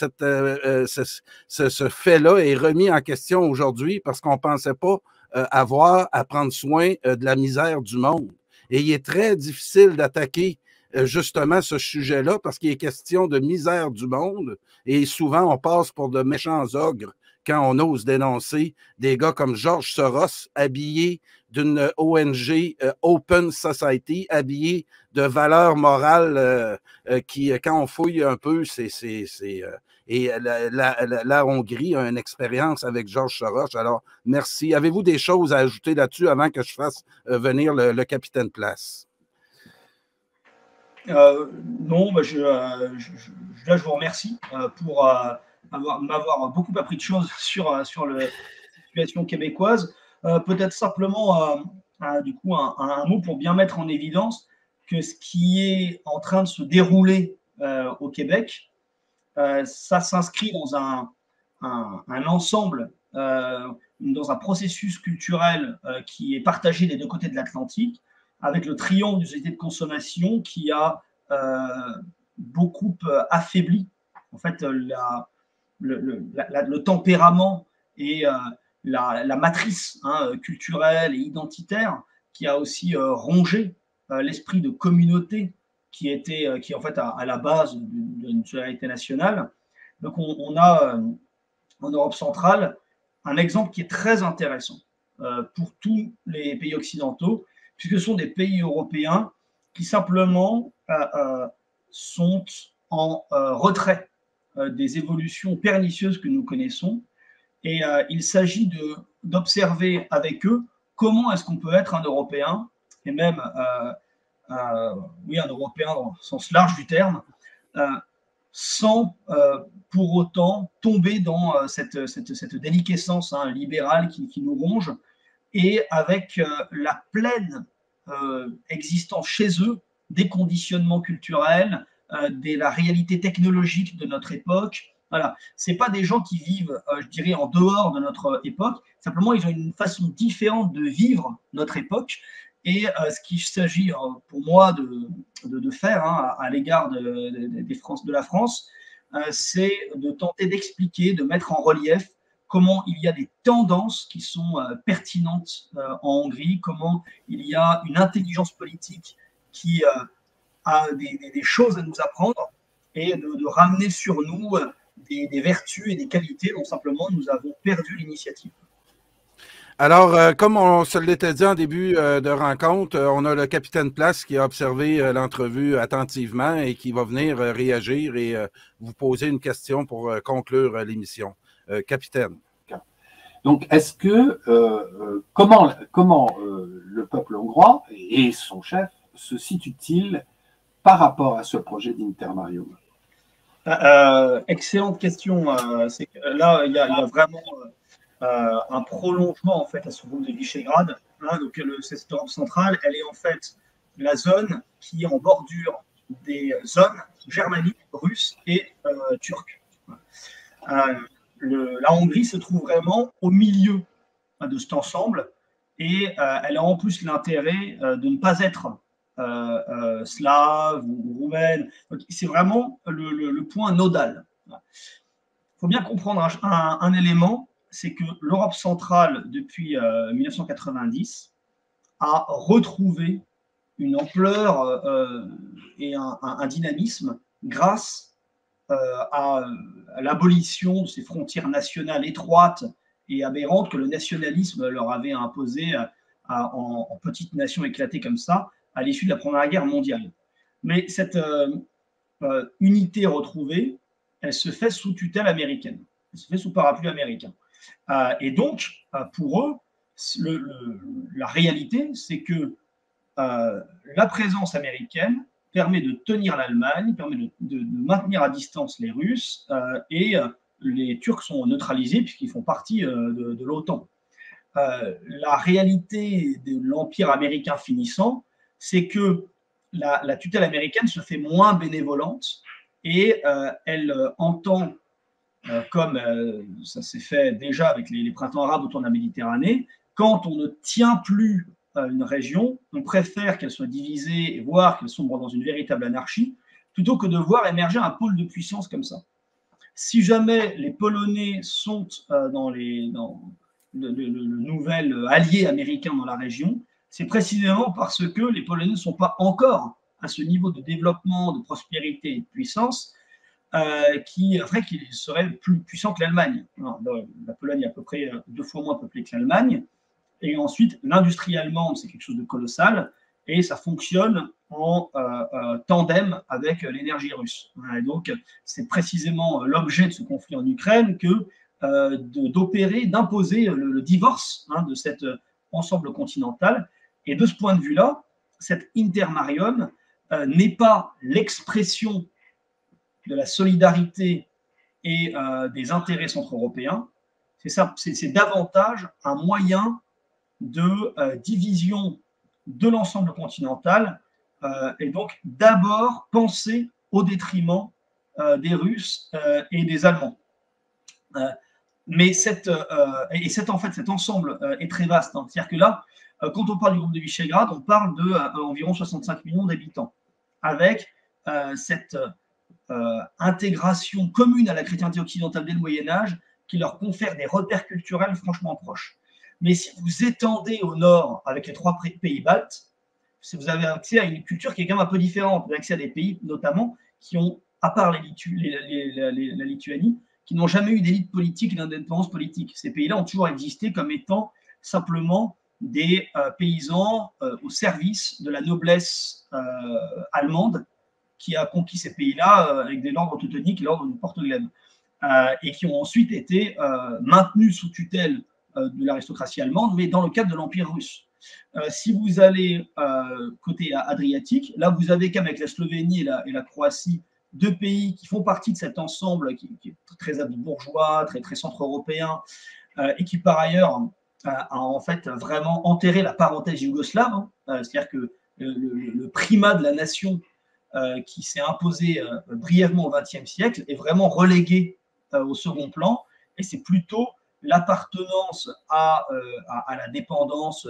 ce fait-là est remis en question aujourd'hui parce qu'on ne pensait pas avoir à prendre soin de la misère du monde. Et il est très difficile d'attaquer justement ce sujet-là parce qu'il est question de misère du monde et souvent on passe pour de méchants ogres quand on ose dénoncer des gars comme George Soros habillés d'une ONG Open Society, habillés de valeurs morales qui, quand on fouille un peu, et la Hongrie a une expérience avec George Soros. Alors, merci. Avez-vous des choses à ajouter là-dessus avant que je fasse venir le capitaine Place? Non, bah là, je vous remercie pour m'avoir beaucoup appris de choses sur la situation québécoise. Peut-être simplement du coup un mot pour bien mettre en évidence que ce qui est en train de se dérouler au Québec, ça s'inscrit dans un ensemble, dans un processus culturel qui est partagé des deux côtés de l'Atlantique, avec le triomphe des sociétés de consommation qui a beaucoup affaibli en fait le tempérament et la matrice culturelle et identitaire qui a aussi rongé l'esprit de communauté qui en fait à la base d'une solidarité nationale. Donc on a en Europe centrale un exemple qui est très intéressant pour tous les pays occidentaux, puisque ce sont des pays européens qui simplement sont en retrait des évolutions pernicieuses que nous connaissons. Et il s'agit d'observer avec eux comment est-ce qu'on peut être un Européen, et même oui, un Européen dans le sens large du terme, sans pour autant tomber dans cette déliquescence libérale qui nous ronge, et avec la pleine existence chez eux des conditionnements culturels, la réalité technologique de notre époque. Voilà, ce n'est pas des gens qui vivent, je dirais, en dehors de notre époque, simplement ils ont une façon différente de vivre notre époque. Et ce qu'il s'agit pour moi de faire à l'égard de la France, c'est de tenter d'expliquer, de mettre en relief comment il y a des tendances qui sont pertinentes en Hongrie, comment il y a une intelligence politique qui a des choses à nous apprendre, et de ramener sur nous des vertus et des qualités dont simplement nous avons perdu l'initiative. Alors, comme on se l'était dit en début de rencontre, on a le capitaine Place qui a observé l'entrevue attentivement et qui va venir réagir et vous poser une question pour conclure l'émission. Capitaine. Donc, est-ce que comment le peuple hongrois et son chef se situe-t-il par rapport à ce projet d'Intermarium? Excellente question. C'est que là, il y a vraiment un prolongement en fait à ce groupe de Visegrad. Donc cette Europe centrale, elle est en fait la zone qui est en bordure des zones germaniques, russes et turques. La Hongrie se trouve vraiment au milieu de cet ensemble, et elle a en plus l'intérêt de ne pas être slave ou roumaine. C'est vraiment le point nodal. Il faut bien comprendre un élément, c'est que l'Europe centrale, depuis 1990, a retrouvé une ampleur et un dynamisme grâce à l'abolition de ces frontières nationales étroites et aberrantes que le nationalisme leur avait imposées en petites nations éclatées comme ça à l'issue de la Première Guerre mondiale. Mais cette unité retrouvée, elle se fait sous tutelle américaine, elle se fait sous parapluie américain. Et donc, pour eux, la réalité, c'est que la présence américaine permet de tenir l'Allemagne, permet de maintenir à distance les Russes, et les Turcs sont neutralisés puisqu'ils font partie de l'OTAN. La réalité de l'Empire américain finissant, c'est que la tutelle américaine se fait moins bénévolente, et elle entend, comme ça s'est fait déjà avec les printemps arabes autour de la Méditerranée, quand on ne tient plus une région, on préfère qu'elle soit divisée et voir qu'elle sombre dans une véritable anarchie, plutôt que de voir émerger un pôle de puissance comme ça. Si jamais les Polonais sont dans le nouvel allié américain dans la région, c'est précisément parce que les Polonais ne sont pas encore à ce niveau de développement, de prospérité et de puissance qui ferait qu'ils seraient plus puissants que l'Allemagne. La Pologne est à peu près 2 fois moins peuplée que l'Allemagne. Et ensuite, l'industrie allemande, c'est quelque chose de colossal, et ça fonctionne en tandem avec l'énergie russe. Et donc, c'est précisément l'objet de ce conflit en Ukraine que d'opérer, d'imposer le divorce de cet ensemble continental. Et de ce point de vue-là, cet Intermarium n'est pas l'expression de la solidarité et des intérêts centro-européens. C'est davantage un moyen de division de l'ensemble continental, et donc d'abord penser au détriment des Russes et des Allemands. Mais en fait, cet ensemble est très vaste. C'est-à-dire que là, quand on parle du groupe de Visegrad, on parle d'environ 65 millions d'habitants, avec cette intégration commune à la chrétienté occidentale dès le Moyen-Âge qui leur confère des repères culturels franchement proches. Mais si vous étendez au nord avec les 3 pays baltes, vous avez accès à une culture qui est quand même un peu différente. Vous avez accès à des pays, notamment, qui ont, à part la Lituanie, qui n'ont jamais eu d'élite politique et d'indépendance politique. Ces pays-là ont toujours existé comme étant simplement des paysans au service de la noblesse allemande qui a conquis ces pays-là avec des ordres teutoniques et l'ordre du Porte-Glaive, et qui ont ensuite été maintenus sous tutelle de l'aristocratie allemande, mais dans le cadre de l'Empire russe. Si vous allez côté adriatique, là, vous avez qu'avec la Slovénie et la Croatie, deux pays qui font partie de cet ensemble qui est très bourgeois, très centre-européen, et qui, par ailleurs, a en fait vraiment enterré la parenthèse yougoslave, hein. C'est-à-dire que le primat de la nation qui s'est imposé brièvement au XXe siècle est vraiment relégué au second plan, et c'est plutôt l'appartenance à la dépendance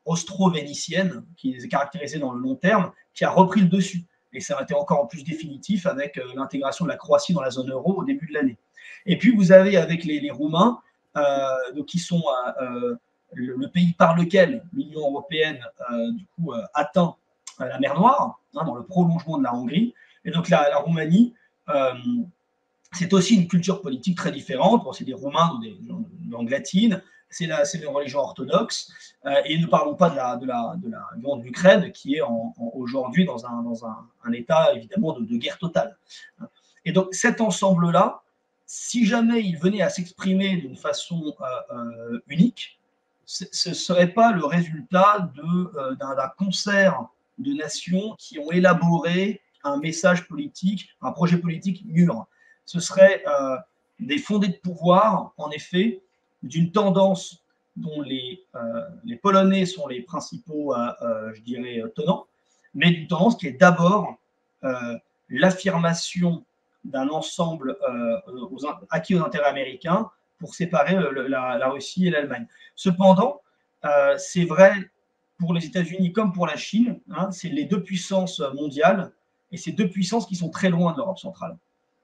austro-vénitienne, qui est caractérisée dans le long terme, qui a repris le dessus. Et ça a été encore plus définitif avec l'intégration de la Croatie dans la zone euro au début de l'année. Et puis vous avez avec les Roumains, qui sont le pays par lequel l'Union européenne du coup atteint la mer Noire, hein, dans le prolongement de la Hongrie. Et donc la Roumanie, c'est aussi une culture politique très différente. Bon, c'est des Roumains ou des langues latines, c'est une religion orthodoxe, et ne parlons pas de l'Ukraine qui est aujourd'hui dans un état évidemment de guerre totale. Et donc cet ensemble-là, si jamais il venait à s'exprimer d'une façon unique, ce ne serait pas le résultat d'un concert de nations qui ont élaboré un message politique, un projet politique mûr. Ce serait des fondés de pouvoir, en effet, d'une tendance dont les Polonais sont les principaux, je dirais, tenants, mais d'une tendance qui est d'abord l'affirmation d'un ensemble acquis aux intérêts américains pour séparer la Russie et l'Allemagne. Cependant, c'est vrai pour les États-Unis comme pour la Chine, hein, c'est les deux puissances mondiales, et ces deux puissances qui sont très loin de l'Europe centrale.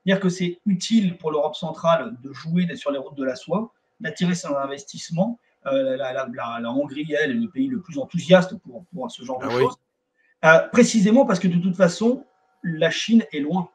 C'est-à-dire que c'est utile pour l'Europe centrale de jouer sur les routes de la soie, d'attirer ses investissements. La Hongrie, elle, est le pays le plus enthousiaste pour ce genre de choses. Précisément parce que de toute façon, la Chine est loin.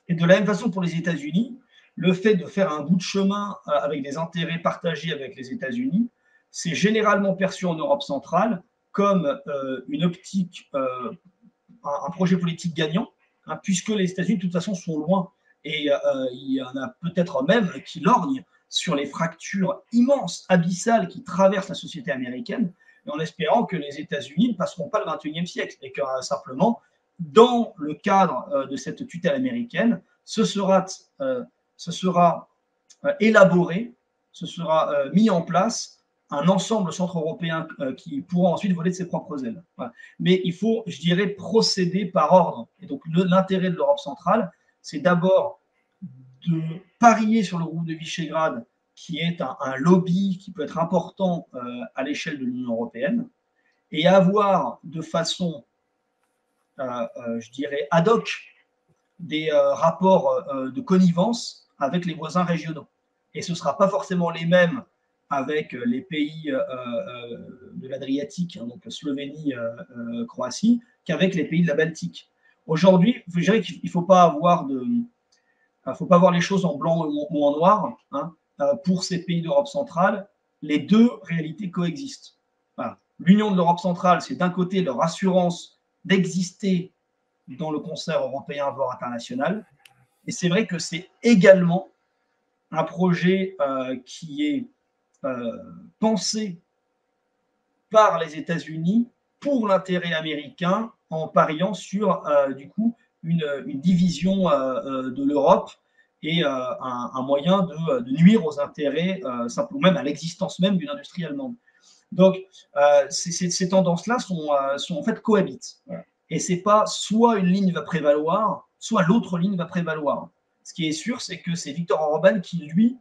Et de la même façon pour les États-Unis, le fait de faire un bout de chemin avec des intérêts partagés avec les États-Unis, c'est généralement perçu en Europe centrale comme une optique, un projet politique gagnant, hein, puisque les États-Unis, de toute façon, sont loin. Et il y en a peut-être même qui lorgnent sur les fractures immenses, abyssales qui traversent la société américaine, et en espérant que les États-Unis ne passeront pas le XXIe siècle, et que simplement, dans le cadre de cette tutelle américaine, ce sera élaboré, ce sera mis en place un ensemble centre-européen qui pourra ensuite voler de ses propres ailes. Voilà. Mais il faut, je dirais, procéder par ordre. Et donc l'intérêt de l'Europe centrale, c'est d'abord de parier sur le groupe de Visegrad, qui est un lobby qui peut être important à l'échelle de l'Union européenne, et avoir de façon, je dirais, ad hoc, des rapports de connivence avec les voisins régionaux. Et ce ne sera pas forcément les mêmes avec les pays de l'Adriatique, hein, donc Slovénie, Croatie, qu'avec les pays de la Baltique. Aujourd'hui, je dirais qu'il ne faut pas avoir les choses en blanc ou en noir, hein. Pour ces pays d'Europe centrale, les deux réalités coexistent. Voilà. L'union de l'Europe centrale, c'est d'un côté leur assurance d'exister dans le concert européen, voire international, et c'est vrai que c'est également un projet qui est pensé par les États-Unis pour l'intérêt américain, en pariant sur du coup une division de l'Europe et un moyen de nuire aux intérêts, simplement même à l'existence même d'une industrie allemande. Donc ces tendances-là sont en fait cohabitent. Voilà. Et c'est pas soit une ligne va prévaloir, soit l'autre ligne va prévaloir. Ce qui est sûr, c'est que c'est Viktor Orban qui, lui,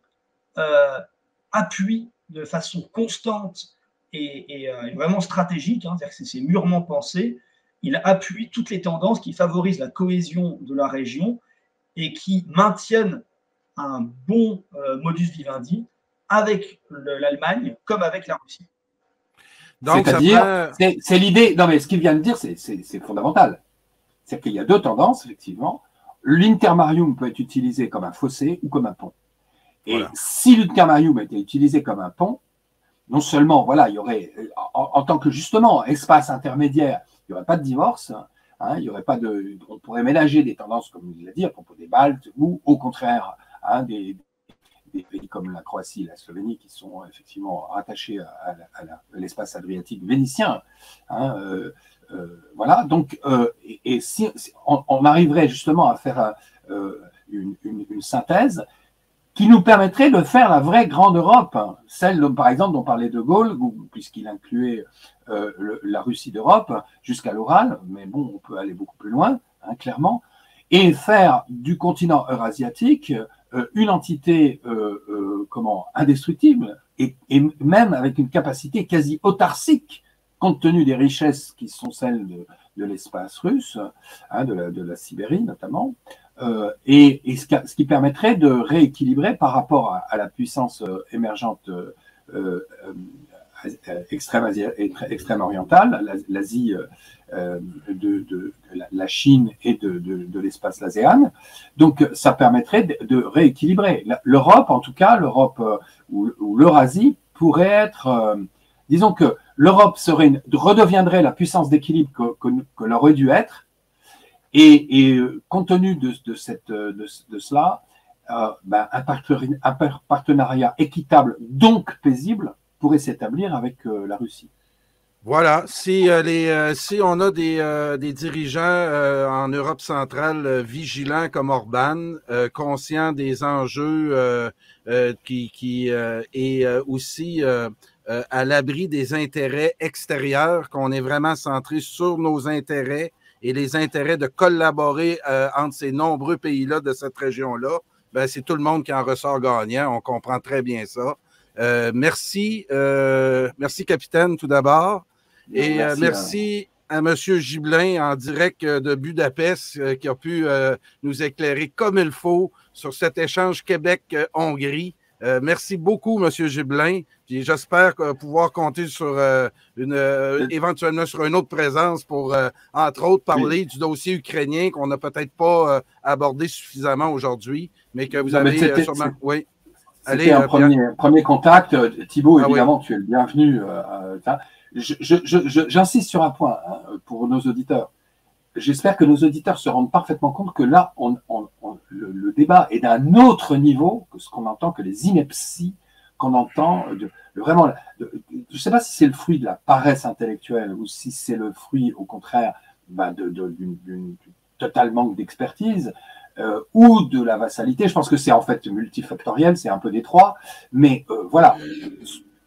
appuie de façon constante et vraiment stratégique, hein, c'est-à-dire que c'est mûrement pensé, il appuie toutes les tendances qui favorisent la cohésion de la région et qui maintiennent un bon modus vivendi avec l'Allemagne comme avec la Russie. C'est-à-dire, c'est l'idée, non mais ce qu'il vient de dire, c'est fondamental. C'est qu'il y a deux tendances, effectivement. L'intermarium peut être utilisé comme un fossé ou comme un pont. Et voilà. Si l'intermarium était utilisé comme un pont, non seulement, voilà, il y aurait, en tant que justement espace intermédiaire, il n'y aurait pas de divorce, hein, il y aurait pas on pourrait ménager des tendances, comme il l'a dit, à propos des Baltes, ou au contraire, hein, des des pays comme la Croatie et la Slovénie qui sont effectivement rattachés à l'espace adriatique vénitien. Hein, voilà, donc, et si on arriverait justement à faire une synthèse qui nous permettrait de faire la vraie grande Europe, celle, par exemple, dont parlait De Gaulle, puisqu'il incluait la Russie d'Europe jusqu'à l'Oural, mais bon, on peut aller beaucoup plus loin, hein, clairement, et faire du continent eurasiatique une entité indestructible, et même avec une capacité quasi autarcique, compte tenu des richesses qui sont celles de l'espace russe, hein, de la Sibérie notamment, et ce qui permettrait de rééquilibrer par rapport à la puissance émergente extrême orientale, l'Asie, la Chine et de l'espace l'ASEAN. Donc ça permettrait de rééquilibrer. L'Europe, en tout cas, l'Europe ou l'Eurasie pourrait être, disons que l'Europe redeviendrait la puissance d'équilibre qu'elle aurait dû être. Et compte tenu de cela, un partenariat équitable, donc paisible, pourrait s'établir avec la Russie. Voilà, si on a des dirigeants en Europe centrale vigilants comme Orban, conscients des enjeux et aussi à l'abri des intérêts extérieurs, qu'on est vraiment centré sur nos intérêts et les intérêts de collaborer entre ces nombreux pays-là de cette région-là, ben, c'est tout le monde qui en ressort gagnant. On comprend très bien ça. Merci, capitaine, tout d'abord. Et merci à M. Gibelin en direct de Budapest qui a pu nous éclairer comme il faut sur cet échange Québec-Hongrie. Merci beaucoup, M. Gibelin. Puis j'espère pouvoir compter sur éventuellement sur une autre présence pour, entre autres, parler du dossier ukrainien qu'on n'a peut-être pas abordé suffisamment aujourd'hui, mais que vous avez sûrement. Oui. C'était un premier contact. Thibault, évidemment, tu es le bienvenu. J'insiste sur un point pour nos auditeurs. J'espère que nos auditeurs se rendent parfaitement compte que là, le débat est d'un autre niveau que ce qu'on entend, que les inepties qu'on entend. Je ne sais pas si c'est le fruit de la paresse intellectuelle ou si c'est le fruit, au contraire, d'une total manque d'expertise ou de la vassalité. Je pense que c'est en fait multifactoriel, c'est un peu des trois. Mais voilà,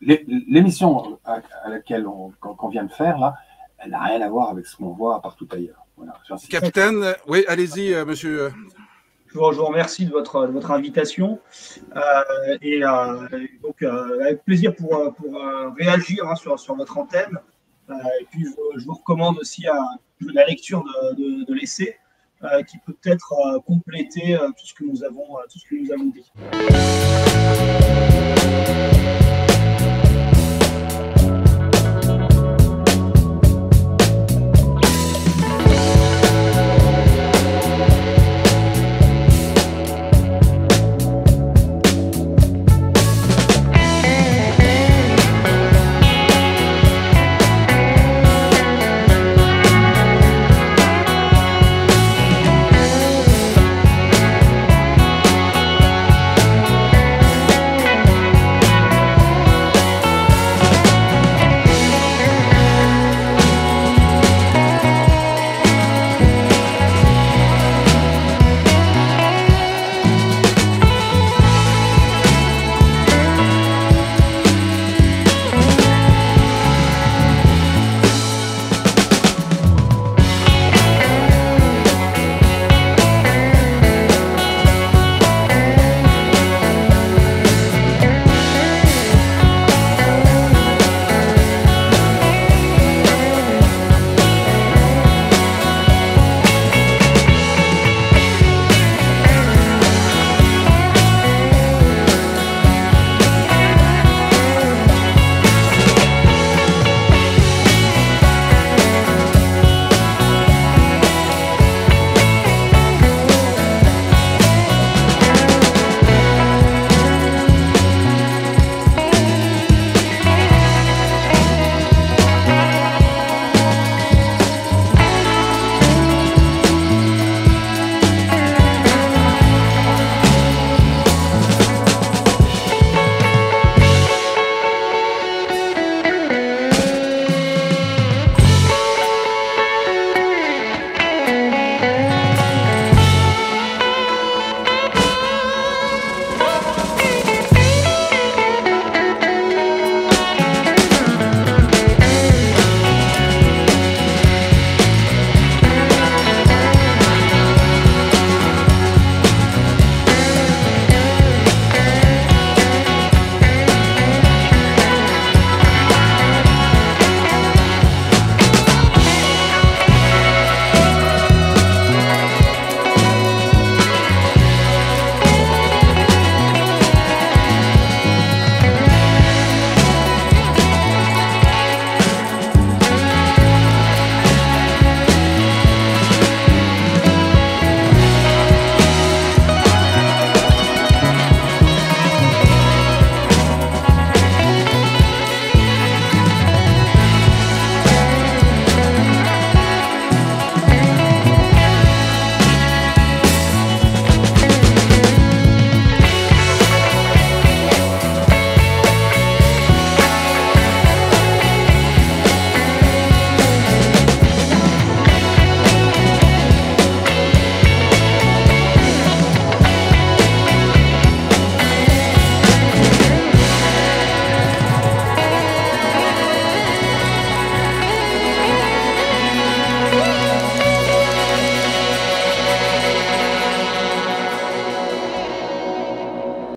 l'émission à laquelle qu'on vient de faire, là, elle n'a rien à voir avec ce qu'on voit partout ailleurs. Voilà, capitaine, oui, allez-y, monsieur. Je vous remercie de votre invitation donc avec plaisir pour réagir sur votre antenne. Et puis je vous recommande aussi la lecture de l'essai qui peut peut-être compléter tout ce que nous avons dit.